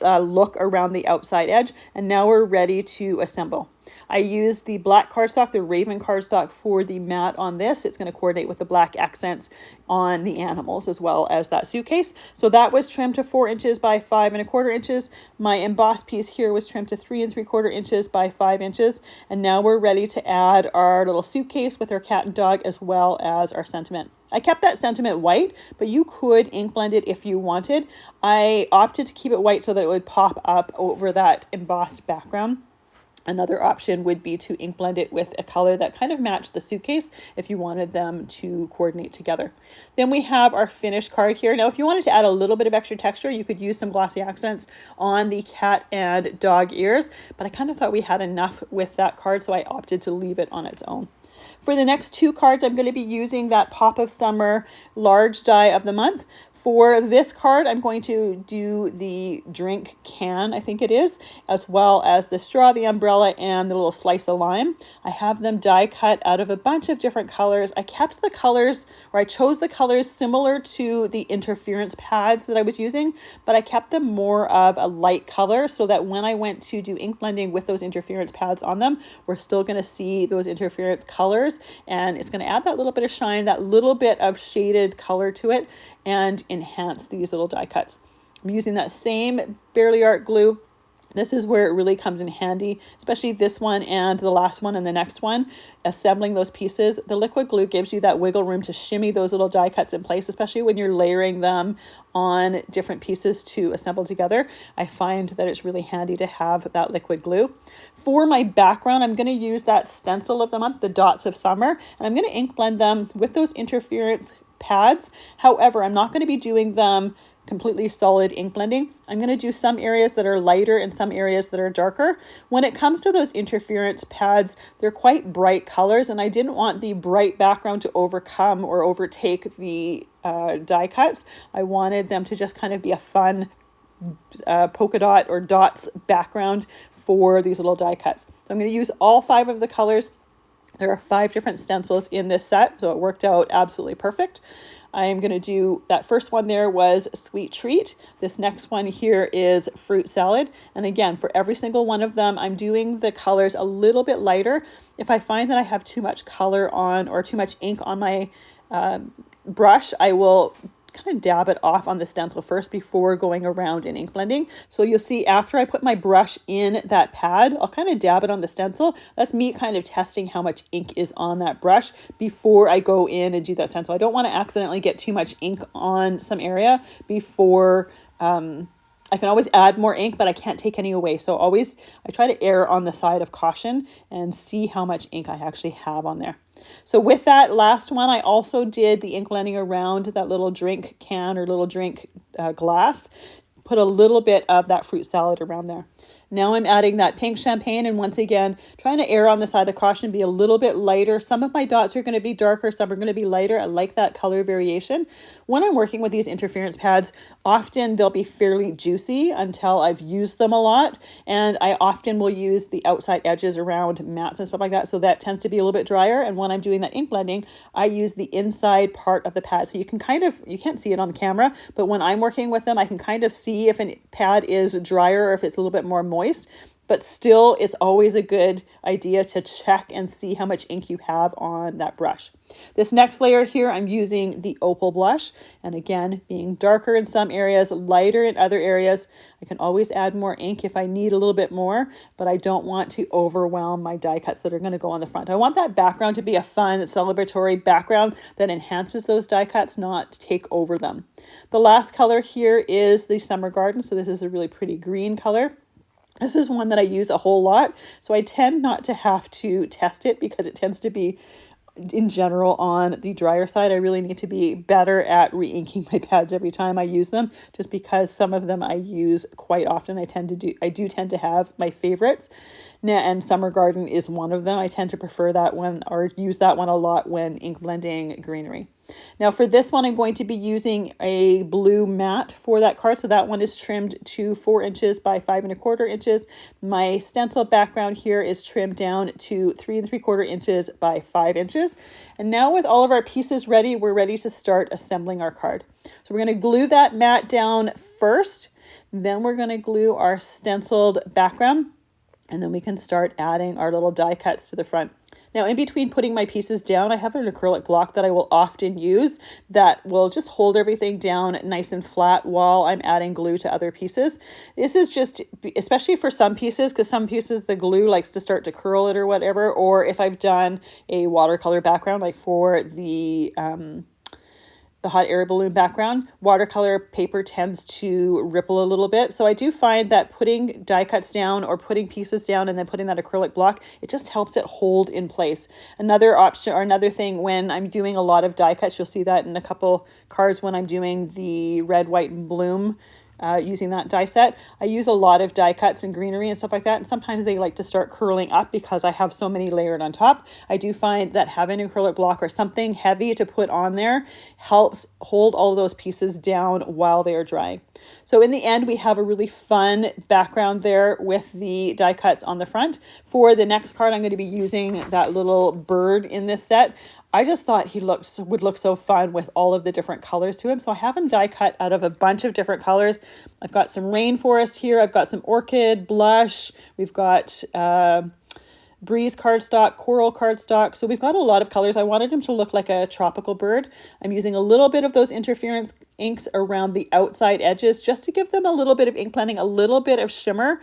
Speaker 1: look around the outside edge. And now we're ready to assemble. I used the black cardstock, the Raven cardstock, for the mat on this. It's going to coordinate with the black accents on the animals as well as that suitcase. So that was trimmed to 4 inches by 5¼ inches. My embossed piece here was trimmed to 3¾ inches by 5 inches. And now we're ready to add our little suitcase with our cat and dog, as well as our sentiment. I kept that sentiment white, but you could ink blend it if you wanted. I opted to keep it white so that it would pop up over that embossed background. Another option would be to ink blend it with a color that kind of matched the suitcase if you wanted them to coordinate together. Then we have our finished card here. Now, if you wanted to add a little bit of extra texture, you could use some glossy accents on the cat and dog ears, but I kind of thought we had enough with that card, so I opted to leave it on its own. For the next 2 cards, I'm going to be using that Pop of Summer large die of the month. For this card, I'm going to do the drink can, I think it is, as well as the straw, the umbrella, and the little slice of lime. I have them die cut out of a bunch of different colors. I kept the colors, or I chose the colors similar to the interference pads that I was using, but I kept them more of a light color so that when I went to do ink blending with those interference pads on them, we're still going to see those interference colors, and it's going to add that little bit of shine, that little bit of shaded color to it, and enhance these little die cuts. I'm using that same Barely Art glue This is where it really comes in handy, especially this one and the last one and the next one, assembling those pieces. The liquid glue gives you that wiggle room to shimmy those little die cuts in place, especially when you're layering them on different pieces to assemble together. I find that it's really handy to have that liquid glue. For my background, I'm going to use that stencil of the month, the Dots of Summer, and I'm going to ink blend them with those interference pads. However, I'm not going to be doing them completely solid ink blending. I'm going to do some areas that are lighter and some areas that are darker. When it comes to those interference pads, they're quite bright colors, and I didn't want the bright background to overcome or overtake the die cuts. I wanted them to just kind of be a fun polka dot or dots background for these little die cuts. So I'm going to use all 5 of the colors. There are 5 different stencils in this set, so it worked out absolutely perfect. I'm going to do, that first one there was Sweet Treat. This next one here is Fruit Salad. And again, for every single one of them, I'm doing the colors a little bit lighter. If I find that I have too much color on or too much ink on my brush, I will kind of dab it off on the stencil first before going around and ink blending. So you'll see after I put my brush in that pad, I'll kind of dab it on the stencil. That's me kind of testing how much ink is on that brush before I go in and do that stencil. I don't want to accidentally get too much ink on some area before I can always add more ink, but I can't take any away. So always, I try to err on the side of caution and see how much ink I actually have on there. So with that last one, I also did the ink blending around that little drink can or little drink glass. Put a little bit of that fruit salad around there. Now I'm adding that pink champagne, and once again, trying to err on the side of caution, be a little bit lighter. Some of my dots are going to be darker, some are going to be lighter. I like that color variation. When I'm working with these interference pads, often they'll be fairly juicy until I've used them a lot, and I often will use the outside edges around mats and stuff like that, so that tends to be a little bit drier. And when I'm doing that ink blending, I use the inside part of the pad. So you can kind of, you can't see it on the camera, but when I'm working with them, I can kind of see if a pad is drier or if it's a little bit more moist. But still, it's always a good idea to check and see how much ink you have on that brush. This next layer here, I'm using the Opal blush. And again, being darker in some areas, lighter in other areas. I can always add more ink if I need a little bit more, but I don't want to overwhelm my die cuts that are going to go on the front. I want that background to be a fun, celebratory background that enhances those die cuts, not take over them. The last color here is the Summer Garden. So this is a really pretty green color. This is one that I use a whole lot, so I tend not to have to test it because it tends to be, in general, on the drier side. I really need to be better at re-inking my pads every time I use them, just because some of them I use quite often. I do tend to have my favorites, and Summer Garden is one of them. I tend to prefer that one or use that one a lot when ink blending greenery. Now for this one, I'm going to be using a blue matte for that card. So that one is trimmed to 4 inches by 5 1/4 inches. My stencil background here is trimmed down to 3 3/4 inches by 5 inches. And now with all of our pieces ready, we're ready to start assembling our card. So we're going to glue that matte down first. Then we're going to glue our stenciled background. And then we can start adding our little die cuts to the front. Now, in between putting my pieces down, I have an acrylic block that I will often use that will just hold everything down nice and flat while I'm adding glue to other pieces. This is just, especially for some pieces, because some pieces the glue likes to start to curl it or whatever, or if I've done a watercolor background, like for the hot air balloon background, watercolor paper tends to ripple a little bit. So I do find that putting die cuts down or putting pieces down and then putting that acrylic block, it just helps it hold in place. Another option or another thing when I'm doing a lot of die cuts, you'll see that in a couple cards when I'm doing the red, white, and bloom, using that die set. I use a lot of die cuts and greenery and stuff like that, and sometimes they like to start curling up because I have so many layered on top. I do find that having an acrylic block or something heavy to put on there helps hold all of those pieces down while they are drying. So in the end, we have a really fun background there with the die cuts on the front. For the next card, I'm going to be using that little bird in this set. I just thought he would look so fun with all of the different colors to him. So I have him die cut out of a bunch of different colors. I've got some rainforest here. I've got some orchid, blush. We've got breeze cardstock, coral cardstock. So we've got a lot of colors. I wanted him to look like a tropical bird. I'm using a little bit of those interference inks around the outside edges just to give them a little bit of ink blending, a little bit of shimmer.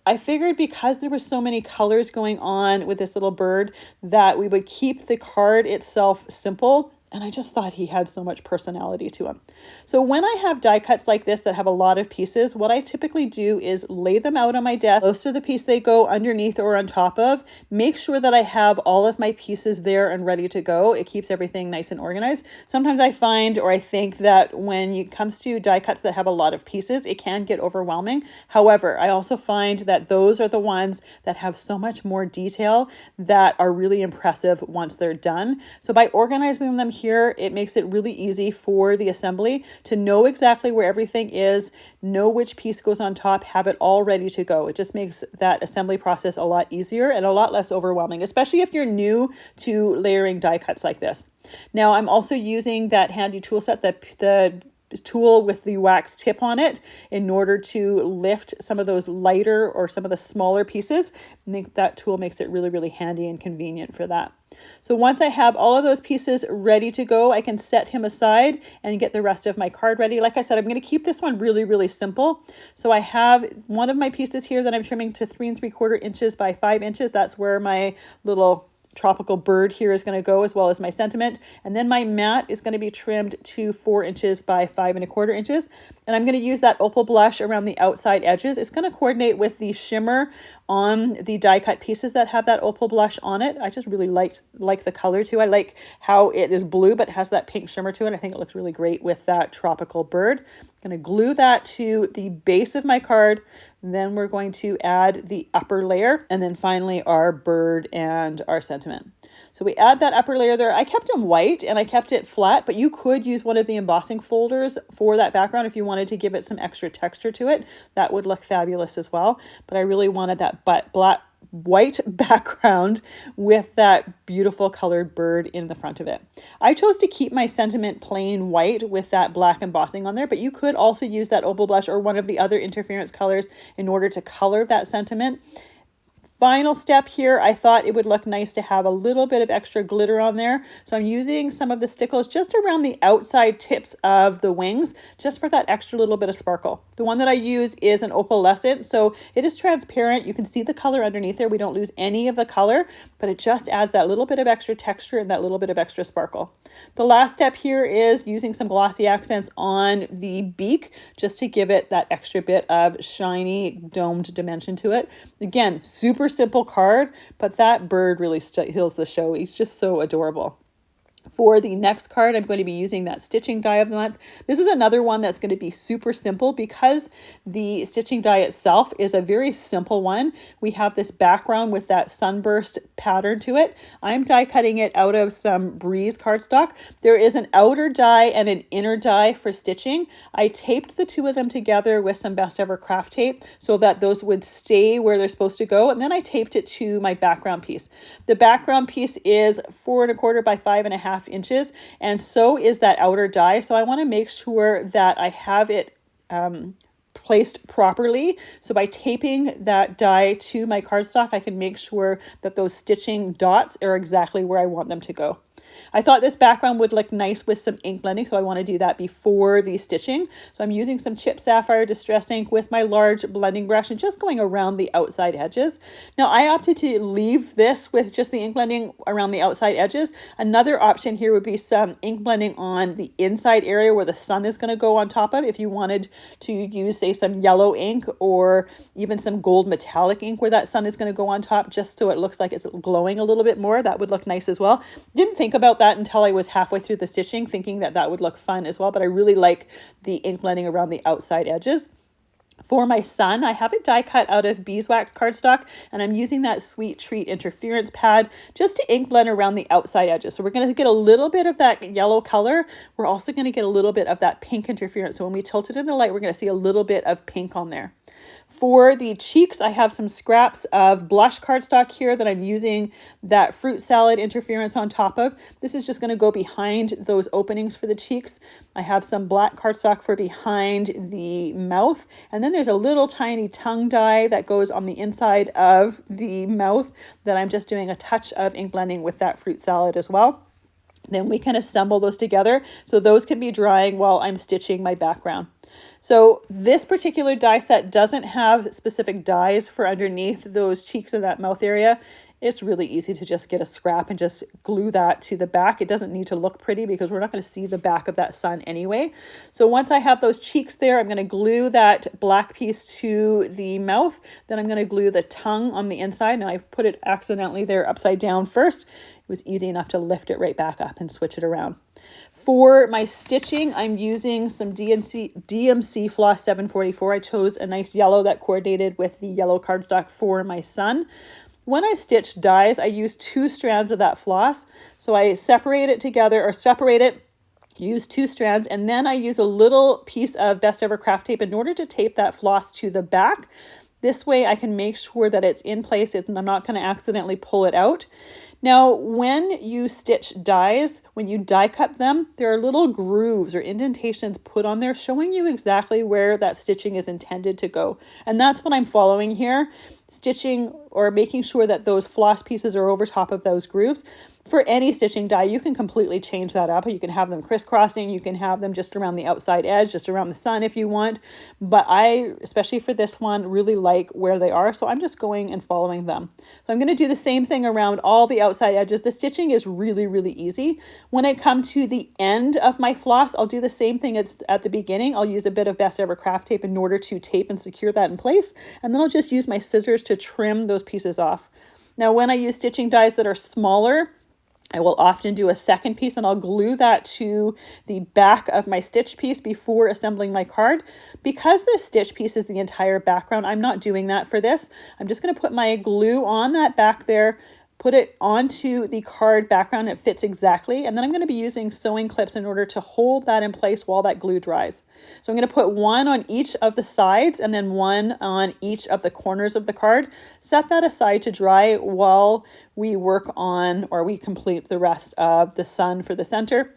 Speaker 1: I figured because there were so many colors going on with this little bird that we would keep the card itself simple. And I just thought he had so much personality to him. So when I have die cuts like this that have a lot of pieces, what I typically do is lay them out on my desk. Close to the piece they go underneath or on top of. Make sure that I have all of my pieces there and ready to go. It keeps everything nice and organized. Sometimes I find, or I think that when it comes to die cuts that have a lot of pieces, it can get overwhelming. However, I also find that those are the ones that have so much more detail that are really impressive once they're done. So by organizing them here, it makes it really easy for the assembly to know exactly where everything is, know which piece goes on top, have it all ready to go. It just makes that assembly process a lot easier and a lot less overwhelming, especially if you're new to layering die cuts like this. Now I'm also using that handy tool set, the tool with the wax tip on it, in order to lift some of those lighter or some of the smaller pieces. I think that tool makes it really, really handy and convenient for that. So once I have all of those pieces ready to go, I can set him aside and get the rest of my card ready. Like I said, I'm going to keep this one really, really simple. So I have one of my pieces here that I'm trimming to 3 3/4 inches by 5 inches. That's where my little tropical bird here is going to go, as well as my sentiment. And then my mat is going to be trimmed to 4 inches by 5 1/4 inches. And I'm going to use that opal blush around the outside edges. It's going to coordinate with the shimmer on the die cut pieces that have that opal blush on it. I just really like the color too. I like how it is blue, but it has that pink shimmer to it. I think it looks really great with that tropical bird. I'm going to glue that to the base of my card. Then we're going to add the upper layer, and then finally our bird and our sentiment. So we add that upper layer there. I kept them white and I kept it flat, but you could use one of the embossing folders for that background if you wanted to give it some extra texture to it. That would look fabulous as well. But I really wanted that white background with that beautiful colored bird in the front of it. I chose to keep my sentiment plain white with that black embossing on there, but you could also use that opal blush or one of the other interference colors in order to color that sentiment. Final step here, I thought it would look nice to have a little bit of extra glitter on there. So I'm using some of the stickles just around the outside tips of the wings, just for that extra little bit of sparkle. The one that I use is an opalescent, so it is transparent. You can see the color underneath there. We don't lose any of the color, but it just adds that little bit of extra texture and that little bit of extra sparkle. The last step here is using some glossy accents on the beak, just to give it that extra bit of shiny domed dimension to it. Again, super simple card, but that bird really steals the show. He's just so adorable. For the next card, I'm going to be using that stitching die of the month. This is another one that's going to be super simple because the stitching die itself is a very simple one. We have this background with that sunburst pattern to it. I'm die cutting it out of some Breeze cardstock. There is an outer die and an inner die for stitching. I taped the two of them together with some Best Ever craft tape so that those would stay where they're supposed to go. And then I taped it to my background piece. The background piece is 4 1/4 by 5 1/2 inches, and so is that outer die. So I want to make sure that I have it placed properly. So by taping that die to my cardstock, I can make sure that those stitching dots are exactly where I want them to go. I thought this background would look nice with some ink blending, so I want to do that before the stitching. So I'm using some Chip Sapphire Distress ink with my large blending brush and just going around the outside edges. Now I opted to leave this with just the ink blending around the outside edges. Another option here would be some ink blending on the inside area where the sun is going to go on top of. If you wanted to use, say, some yellow ink or even some gold metallic ink where that sun is going to go on top, just so it looks like it's glowing a little bit more, that would look nice as well. Didn't think about that until I was halfway through the stitching, thinking that that would look fun as well, but I really like the ink blending around the outside edges. For my sun, I have it die cut out of beeswax cardstock, and I'm using that Sweet Treat interference pad just to ink blend around the outside edges. So we're going to get a little bit of that yellow color. We're also going to get a little bit of that pink interference. So when we tilt it in the light, we're going to see a little bit of pink on there. For the cheeks, I have some scraps of blush cardstock here that I'm using that fruit salad interference on top of. This is just going to go behind those openings for the cheeks. I have some black cardstock for behind the mouth. And then there's a little tiny tongue die that goes on the inside of the mouth that I'm just doing a touch of ink blending with that fruit salad as well. Then we can assemble those together. So those can be drying while I'm stitching my background. So this particular die set doesn't have specific dies for underneath those cheeks and that mouth area. It's really easy to just get a scrap and just glue that to the back. It doesn't need to look pretty because we're not going to see the back of that sun anyway. So once I have those cheeks there, I'm going to glue that black piece to the mouth. Then I'm going to glue the tongue on the inside. Now I put it accidentally there upside down first. It was easy enough to lift it right back up and switch it around. For my stitching, I'm using some DMC Floss 744. I chose a nice yellow that coordinated with the yellow cardstock for my sun. When I stitch dies, I use 2 strands of that floss. So I separate it together, or separate it, use 2 strands, and then I use a little piece of Best Ever Craft tape in order to tape that floss to the back. This way I can make sure that it's in place and I'm not going to accidentally pull it out. Now, when you stitch dies, when you die cut them, there are little grooves or indentations put on there showing you exactly where that stitching is intended to go. And that's what I'm following here, stitching or making sure that those floss pieces are over top of those grooves. For any stitching die, you can completely change that up. You can have them crisscrossing, you can have them just around the outside edge, just around the sun if you want. But I, especially for this one, really like where they are. So I'm just going and following them. So I'm going to do the same thing around all the outside edges. The stitching is really, really easy. When I come to the end of my floss, I'll do the same thing as at the beginning. I'll use a bit of Best Ever Craft tape in order to tape and secure that in place. And then I'll just use my scissors to trim those pieces off. Now, when I use stitching dies that are smaller, I will often do a second piece and I'll glue that to the back of my stitch piece before assembling my card. Because this stitch piece is the entire background, I'm not doing that for this. I'm just going to put my glue on that back there, put it onto the card background. It fits exactly. And then I'm going to be using sewing clips in order to hold that in place while that glue dries. So I'm going to put one on each of the sides and then one on each of the corners of the card. Set that aside to dry while we work on, or we complete the rest of the sun for the center.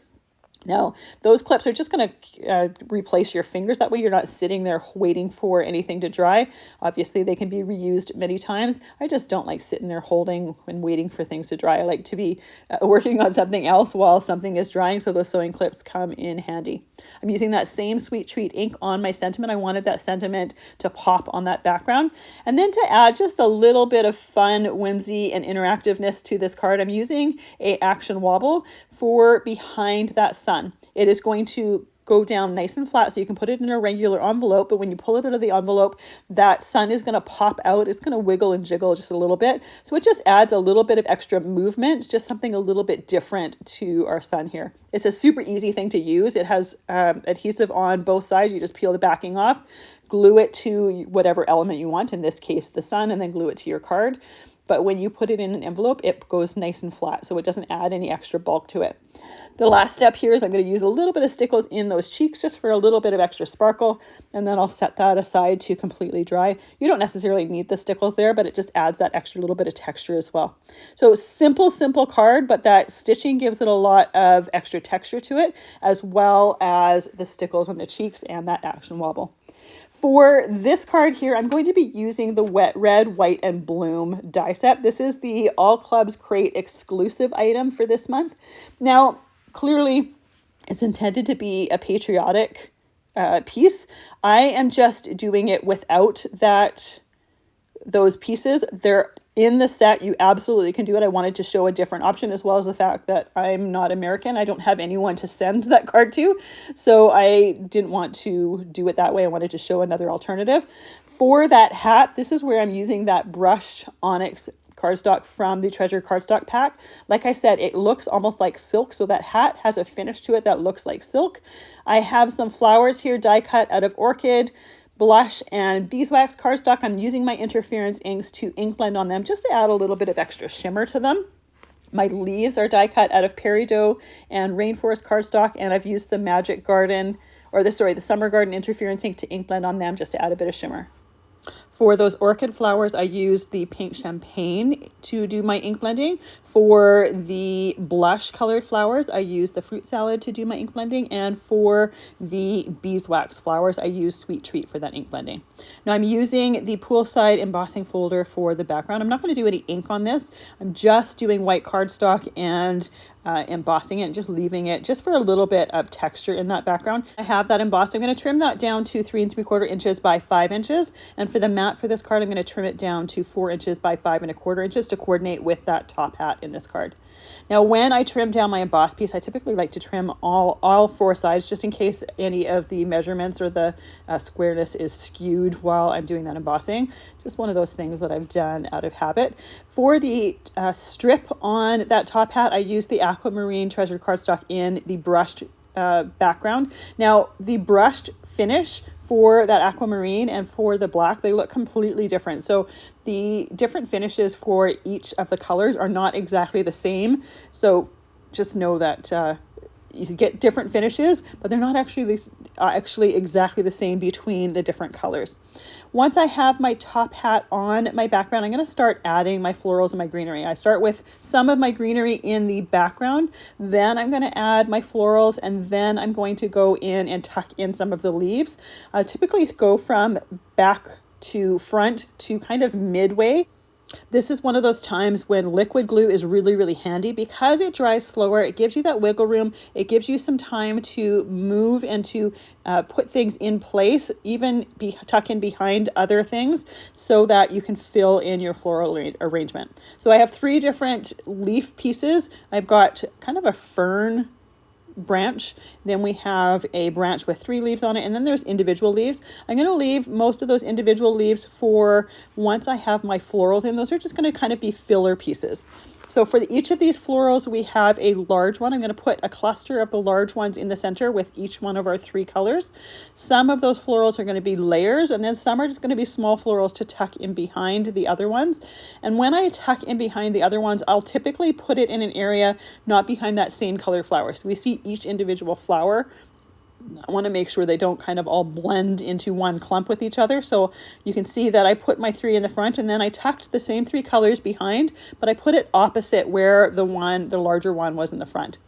Speaker 1: Now, those clips are just going to replace your fingers. That way you're not sitting there waiting for anything to dry. Obviously, they can be reused many times. I just don't like sitting there holding and waiting for things to dry. I like to be working on something else while something is drying, so those sewing clips come in handy. I'm using that same Sweet Treat ink on my sentiment. I wanted that sentiment to pop on that background. And then to add just a little bit of fun, whimsy, and interactiveness to this card, I'm using a action wobble for behind that sun. It is going to go down nice and flat so you can put it in a regular envelope, but when you pull it out of the envelope, that sun is going to pop out. It's going to wiggle and jiggle just a little bit. So it just adds a little bit of extra movement, just something a little bit different to our sun here. It's a super easy thing to use. It has adhesive on both sides. You just peel the backing off, glue it to whatever element you want, in this case the sun, and then glue it to your card. But when you put it in an envelope, it goes nice and flat, so it doesn't add any extra bulk to it. The last step here is I'm going to use a little bit of stickles in those cheeks just for a little bit of extra sparkle, and then I'll set that aside to completely dry. You don't necessarily need the stickles there, but it just adds that extra little bit of texture as well. So simple card, but that stitching gives it a lot of extra texture to it, as well as the stickles on the cheeks and that action wobble. For this card here, I'm going to be using the Wet Red, White, and Bloom die set. This is the All Clubs Crate exclusive item for this month. Now, clearly, it's intended to be a patriotic piece. I am just doing it without those pieces. They're in the set. You absolutely can do it. I wanted to show a different option, as well as the fact that I'm not American. I don't have anyone to send that card to, so I didn't want to do it that way. I wanted to show another alternative. For that hat, this is where I'm using that brushed onyx cardstock from the Treasure cardstock pack. Like I said, it looks almost like silk, so that hat has a finish to it that looks like silk. I have some flowers here die cut out of orchid, blush, and beeswax cardstock. I'm using my interference inks to ink blend on them just to add a little bit of extra shimmer to them. My leaves are die cut out of peridot and rainforest cardstock, and I've used the Magic Garden, the Summer Garden interference ink to ink blend on them just to add a bit of shimmer. For those orchid flowers, I used the pink champagne to do my ink blending. For the blush colored flowers, I used the fruit salad to do my ink blending. And for the beeswax flowers, I used Sweet Treat for that ink blending. Now I'm using the Poolside embossing folder for the background. I'm not going to do any ink on this. I'm just doing white cardstock and embossing it, just leaving it just for a little bit of texture in that background. I have that embossed. I'm going to trim that down to 3 3/4 inches by 5 inches. And for the mat for this card, I'm going to trim it down to 4 inches by 5 1/4 inches to coordinate with that top hat in this card. Now, when I trim down my embossed piece, I typically like to trim all 4 sides just in case any of the measurements or the squareness is skewed while I'm doing that embossing. Just one of those things that I've done out of habit. For the strip on that top hat, I used the Aquamarine Treasured cardstock in the brushed background. Now, the brushed finish for that aquamarine and for the black, they look completely different. So the different finishes for each of the colors are not exactly the same. So just know that you get different finishes, but they're not actually exactly the same between the different colors. Once I have my top hat on my background, I'm going to start adding my florals and my greenery. I start with some of my greenery in the background, then I'm going to add my florals, and then I'm going to go in and tuck in some of the leaves. Typically go from back to front to kind of midway. This is one of those times when liquid glue is really, really handy because it dries slower. It gives you that wiggle room. It gives you some time to move and to put things in place, even tuck in behind other things so that you can fill in your floral arrangement. So I have 3 different leaf pieces. I've got kind of a fern branch, then we have a branch with 3 leaves on it, and then there's individual leaves. I'm going to leave most of those individual leaves for once I have my florals in. Those are just going to kind of be filler pieces. So for each of these florals, we have a large one. I'm going to put a cluster of the large ones in the center with each one of our 3 colors. Some of those florals are going to be layers, and then some are just going to be small florals to tuck in behind the other ones. And when I tuck in behind the other ones, I'll typically put it in an area not behind that same color flower. So we see each individual flower. I want to make sure they don't kind of all blend into one clump with each other. So you can see that I put my 3 in the front, and then I tucked the same 3 colors behind, but I put it opposite where the larger one was in the front.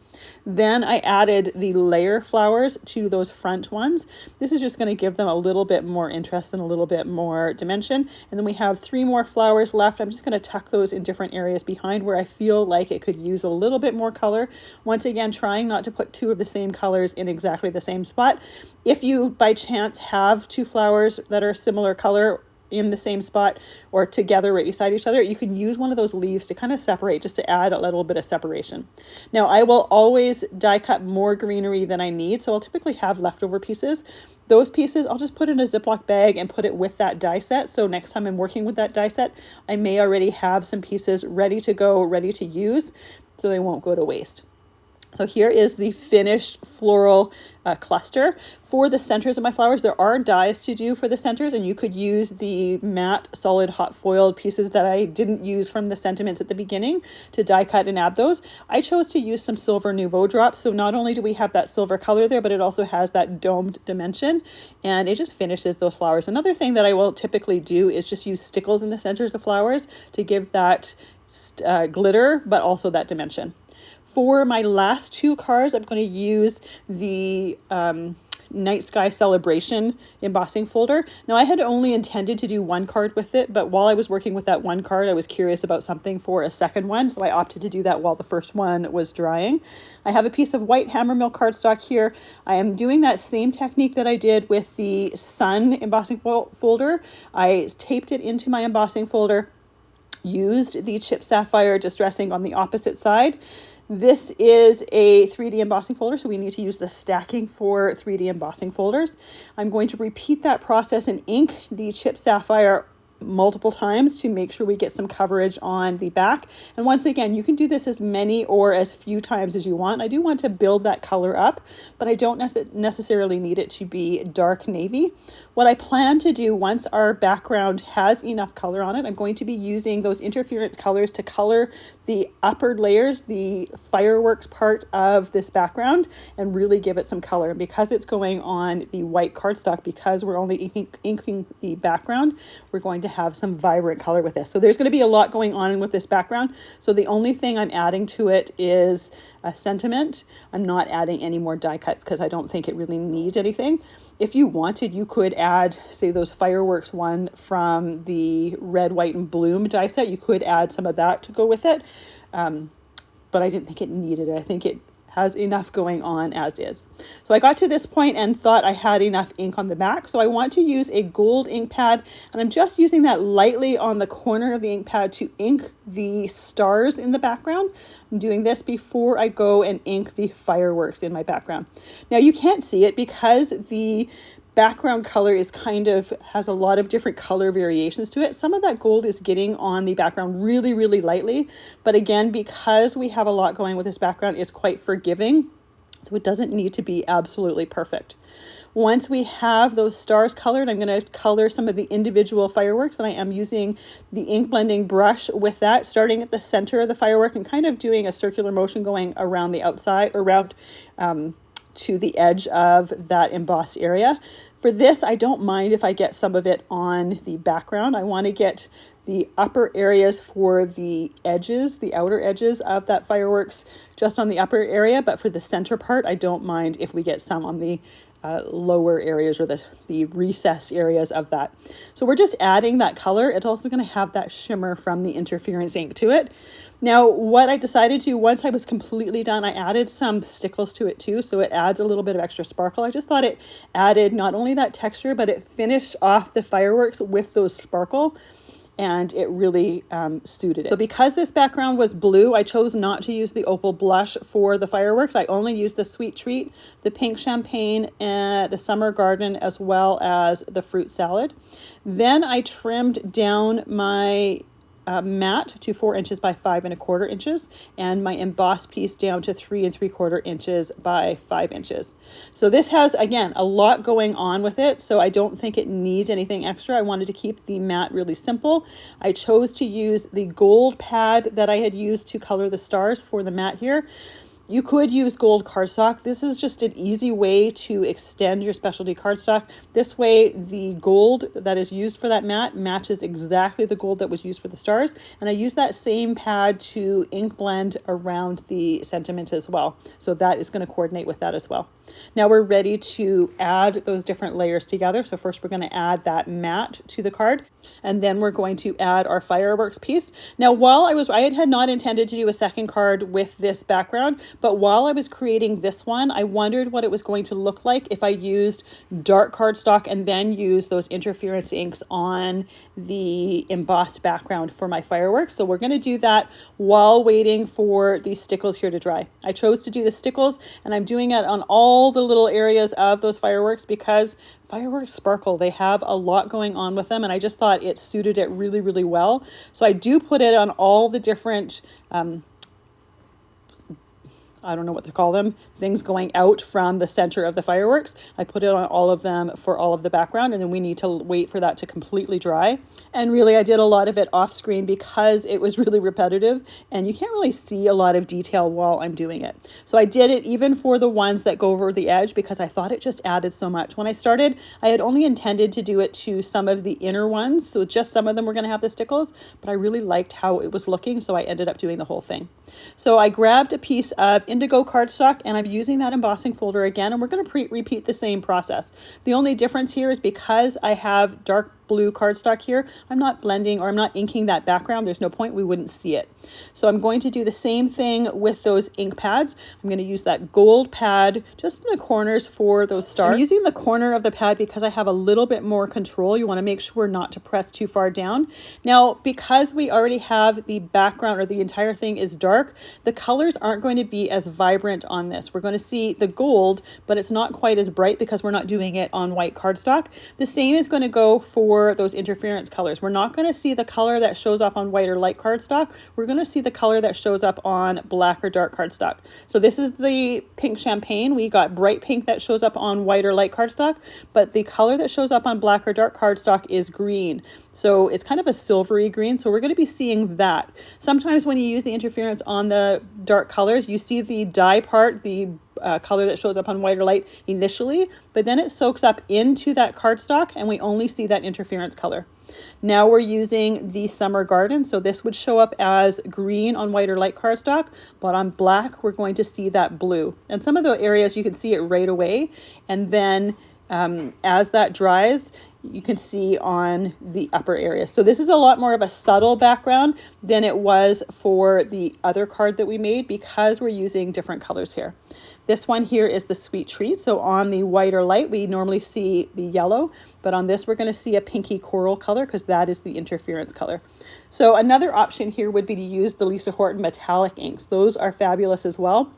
Speaker 1: Then I added the layer flowers to those front ones. This is just going to give them a little bit more interest and a little bit more dimension. And then we have 3 more flowers left. I'm just going to tuck those in different areas behind where I feel like it could use a little bit more color. Once again, trying not to put 2 of the same colors in exactly the same spot. If you by chance have 2 flowers that are similar color in the same spot or together right beside each other, you can use one of those leaves to kind of separate, just to add a little bit of separation. Now, I will always die cut more greenery than I need, so I'll typically have leftover pieces. Those pieces I'll just put in a Ziploc bag and put it with that die set, so next time I'm working with that die set, I may already have some pieces ready to go, ready to use, so they won't go to waste. So here is the finished floral cluster. For the centers of my flowers, there are dies to do for the centers, and you could use the matte solid hot foiled pieces that I didn't use from the sentiments at the beginning to die cut and add those. I chose to use some silver nouveau drops, so not only do we have that silver color there, but it also has that domed dimension, and it just finishes those flowers. Another thing that I will typically do is just use stickles in the centers of flowers to give that glitter, but also that dimension. For my last 2 cards, I'm going to use the Night Sky Celebration embossing folder. Now, I had only intended to do 1 card with it, but while I was working with that 1 card, I was curious about something for a second one, so I opted to do that while the first one was drying. I have a piece of white hammermill cardstock here. I am doing that same technique that I did with the Sun embossing folder. I taped it into my embossing folder, used the chip sapphire distressing on the opposite side. This is a 3D embossing folder, so we need to use the stacking for 3D embossing folders. I'm going to repeat that process and ink the chip sapphire multiple times to make sure we get some coverage on the back. And once again, you can do this as many or as few times as you want. I do want to build that color up, but I don't necessarily need it to be dark navy. What I plan to do once our background has enough color on it, I'm going to be using those interference colors to color the upper layers, the fireworks part of this background, and really give it some color. And because it's going on the white cardstock, because we're only inking the background, we're going to have some vibrant color with this. So there's going to be a lot going on with this background. So the only thing I'm adding to it is a sentiment. I'm not adding any more die cuts because I don't think it really needs anything. If you wanted, you could add, say, those fireworks one from the red, white, and bloom die set. You could add some of that to go with it. but I didn't think it needed it. I think it has enough going on as is. So I got to this point and thought I had enough ink on the back. So I want to use a gold ink pad, and I'm just using that lightly on the corner of the ink pad to ink the stars in the background. I'm doing this before I go and ink the fireworks in my background. Now you can't see it because the background color is has a lot of different color variations to it. Some of that gold is getting on the background really, really lightly. But again, because we have a lot going with this background, it's quite forgiving. So it doesn't need to be absolutely perfect. Once we have those stars colored, I'm going to color some of the individual fireworks, and I am using the ink blending brush with that, starting at the center of the firework and kind of doing a circular motion going around the outside, around to the edge of that embossed area. For this, I don't mind if I get some of it on the background. I want to get the upper areas for the edges, the outer edges of that fireworks just on the upper area, but for the center part, I don't mind if we get some on the lower areas or the recess areas of that. So we're just adding that color. It's also going to have that shimmer from the interference ink to it. Now, what I decided to, once I was completely done, I added some stickles to it too, so it adds a little bit of extra sparkle. I just thought it added not only that texture, but it finished off the fireworks with those sparkle, and it really suited it. So because this background was blue, I chose not to use the opal blush for the fireworks. I only used the Sweet Treat, the pink champagne, and the summer garden, as well as the fruit salad. Then I trimmed down my mat to 4 inches by 5 1/4 inches, and my embossed piece down to 3 3/4 inches by 5 inches. So this has, again, a lot going on with it, so I don't think it needs anything extra. I wanted to keep the mat really simple. I chose to use the gold pad that I had used to color the stars for the mat here. You could use gold cardstock. This is just an easy way to extend your specialty cardstock. This way, the gold that is used for that mat matches exactly the gold that was used for the stars. And I use that same pad to ink blend around the sentiments as well. So that is going to coordinate with that as well. Now we're ready to add those different layers together. So first we're going to add that mat to the card, and then we're going to add our fireworks piece. Now I had not intended to do a second card with this background, but while I was creating this one, I wondered what it was going to look like if I used dark cardstock and then used those interference inks on the embossed background for my fireworks. So we're going to do that while waiting for these stickles here to dry. I chose to do the stickles, and I'm doing it on all the little areas of those fireworks because fireworks sparkle. They have a lot going on with them, and I just thought it suited it really, really well. So I do put it on all the different I don't know what to call them, things going out from the center of the fireworks. I put it on all of them for all of the background, and then we need to wait for that to completely dry. And really, I did a lot of it off screen because it was really repetitive and you can't really see a lot of detail while I'm doing it. So I did it even for the ones that go over the edge because I thought it just added so much. When I started, I had only intended to do it to some of the inner ones, so just some of them were going to have the stickles, but I really liked how it was looking, so I ended up doing the whole thing. So I grabbed a piece of indigo cardstock, and I'm using that embossing folder again, and we're going to repeat the same process. The only difference here is because I have dark blue cardstock here, I'm not blending or I'm not inking that background. There's no point, we wouldn't see it. So I'm going to do the same thing with those ink pads. I'm going to use that gold pad just in the corners for those stars. I'm using the corner of the pad because I have a little bit more control. You want to make sure not to press too far down. Now, because we already have the background, or the entire thing is dark, the colors aren't going to be as vibrant on this. We're going to see the gold, but it's not quite as bright because we're not doing it on white cardstock. The same is going to go for those interference colors. We're not going to see the color that shows up on white or light cardstock. We're going to see the color that shows up on black or dark cardstock. So this is the pink champagne. We got bright pink that shows up on white or light cardstock, but the color that shows up on black or dark cardstock is green. So it's kind of a silvery green. So we're going to be seeing that. Sometimes when you use the interference on the dark colors, you see the dye part, the color that shows up on white or light initially, but then it soaks up into that cardstock and we only see that interference color. Now we're using the summer garden, so this would show up as green on white or light cardstock, but on black we're going to see that blue. And some of the areas you can see it right away, and then as that dries, you can see on the upper area. So this is a lot more of a subtle background than it was for the other card that we made because we're using different colors here. This one here is the Sweet Treat. So on the white or light, we normally see the yellow, but on this, we're going to see a pinky coral color because that is the interference color. So another option here would be to use the Lisa Horton metallic inks. Those are fabulous as well.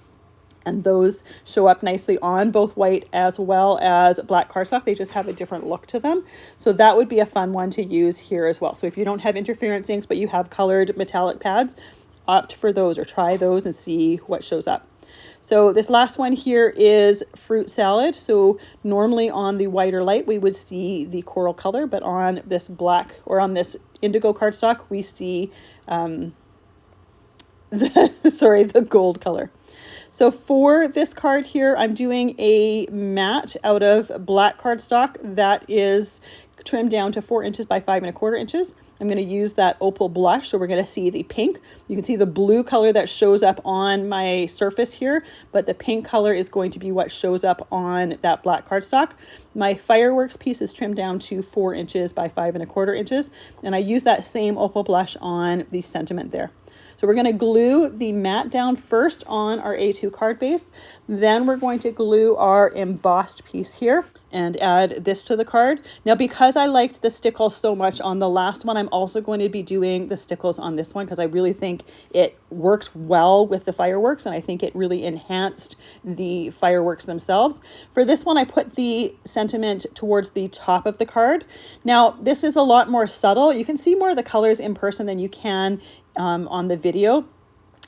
Speaker 1: And those show up nicely on both white as well as black cardstock. They just have a different look to them. So that would be a fun one to use here as well. So if you don't have interference inks, but you have colored metallic pads, opt for those or try those and see what shows up. So this last one here is Fruit Salad. So normally on the white or light, we would see the coral color, but on this black or on this indigo cardstock, we see the gold color. So for this card here, I'm doing a matte out of black cardstock that is trimmed down to 4 inches by 5 1/4 inches. I'm going to use that opal blush. So we're going to see the pink. You can see the blue color that shows up on my surface here, but the pink color is going to be what shows up on that black cardstock. My fireworks piece is trimmed down to 4 inches by 5 1/4 inches. And I use that same opal blush on the sentiment there. So we're going to glue the matte down first on our A2 card base. Then we're going to glue our embossed piece here and add this to the card. Now, because I liked the stickles so much on the last one, I'm also going to be doing the stickles on this one because I really think it worked well with the fireworks and I think it really enhanced the fireworks themselves. For this one, I put the sentiment towards the top of the card. Now, this is a lot more subtle. You can see more of the colors in person than you can on the video.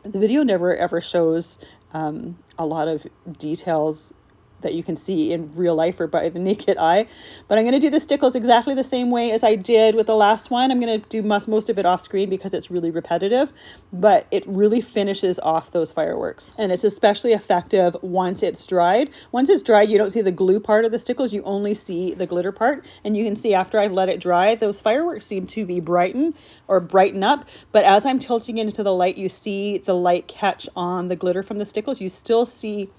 Speaker 1: The video never ever shows a lot of details that you can see in real life or by the naked eye. But I'm going to do the stickles exactly the same way as I did with the last one. I'm going to do most of it off screen because it's really repetitive, but it really finishes off those fireworks. And it's especially effective once it's dried. Once it's dried, you don't see the glue part of the stickles, you only see the glitter part. And you can see after I've let it dry, those fireworks seem to be brighten up. But as I'm tilting into the light, you see the light catch on the glitter from the stickles. You still see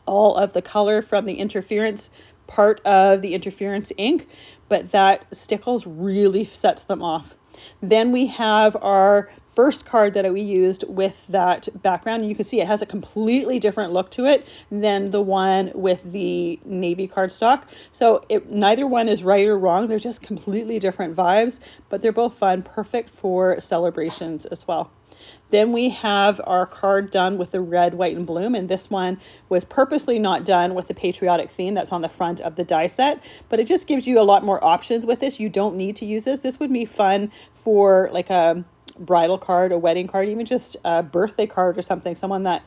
Speaker 1: all of the color from the interference part of the interference ink, but that stickles really sets them off. Then we have our first card that we used with that background. You can see it has a completely different look to it than the one with the navy cardstock. So neither one is right or wrong. They're just completely different vibes, but they're both fun, perfect for celebrations as well. Then we have our card done with the red, white, and bloom. And this one was purposely not done with the patriotic theme that's on the front of the die set, but it just gives you a lot more options with this. You don't need to use this. This would be fun for like a bridal card, a wedding card, even just a birthday card or something. Someone that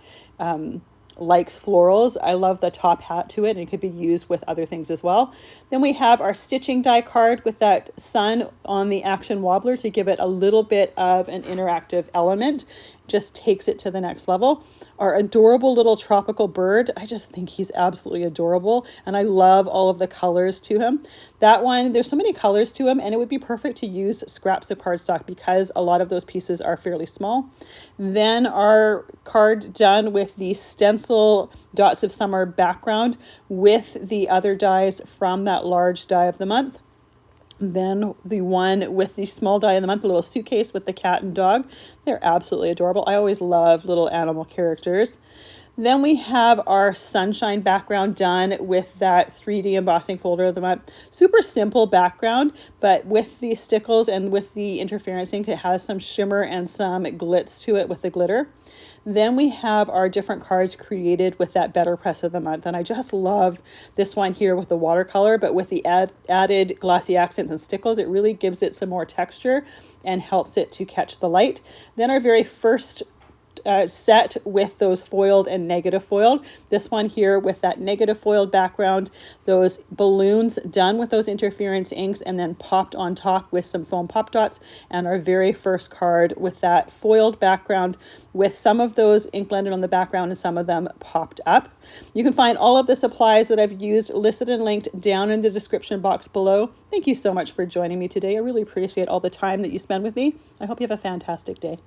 Speaker 1: likes florals. I love the top hat to it, and it could be used with other things as well. Then we have our stitching die card with that sun on the action wobbler to give it a little bit of an interactive element. Just takes it to the next level. Our adorable little tropical bird, I just think he's absolutely adorable, and I love all of the colors to him. That one, there's so many colors to him, and it would be perfect to use scraps of cardstock because a lot of those pieces are fairly small. Then our card done with the stencil Dots of Summer background with the other dies from that large die of the month. Then the one with the small die of the month, the little suitcase with the cat and dog. They're absolutely adorable. I always love little animal characters. Then we have our sunshine background done with that 3D embossing folder of the month. Super simple background, but with the stickles and with the interference ink, it has some shimmer and some glitz to it with the glitter. Then we have our different cards created with that better press of the month. And I just love this one here with the watercolor, but with the added glossy accents and stickles, it really gives it some more texture and helps it to catch the light. Then our very first set with those foiled and negative foiled. This one here with that negative foiled background, those balloons done with those interference inks and then popped on top with some foam pop dots, and our very first card with that foiled background with some of those ink blended on the background and some of them popped up. You can find all of the supplies that I've used listed and linked down in the description box below. Thank you so much for joining me today. I really appreciate all the time that you spend with me. I hope you have a fantastic day.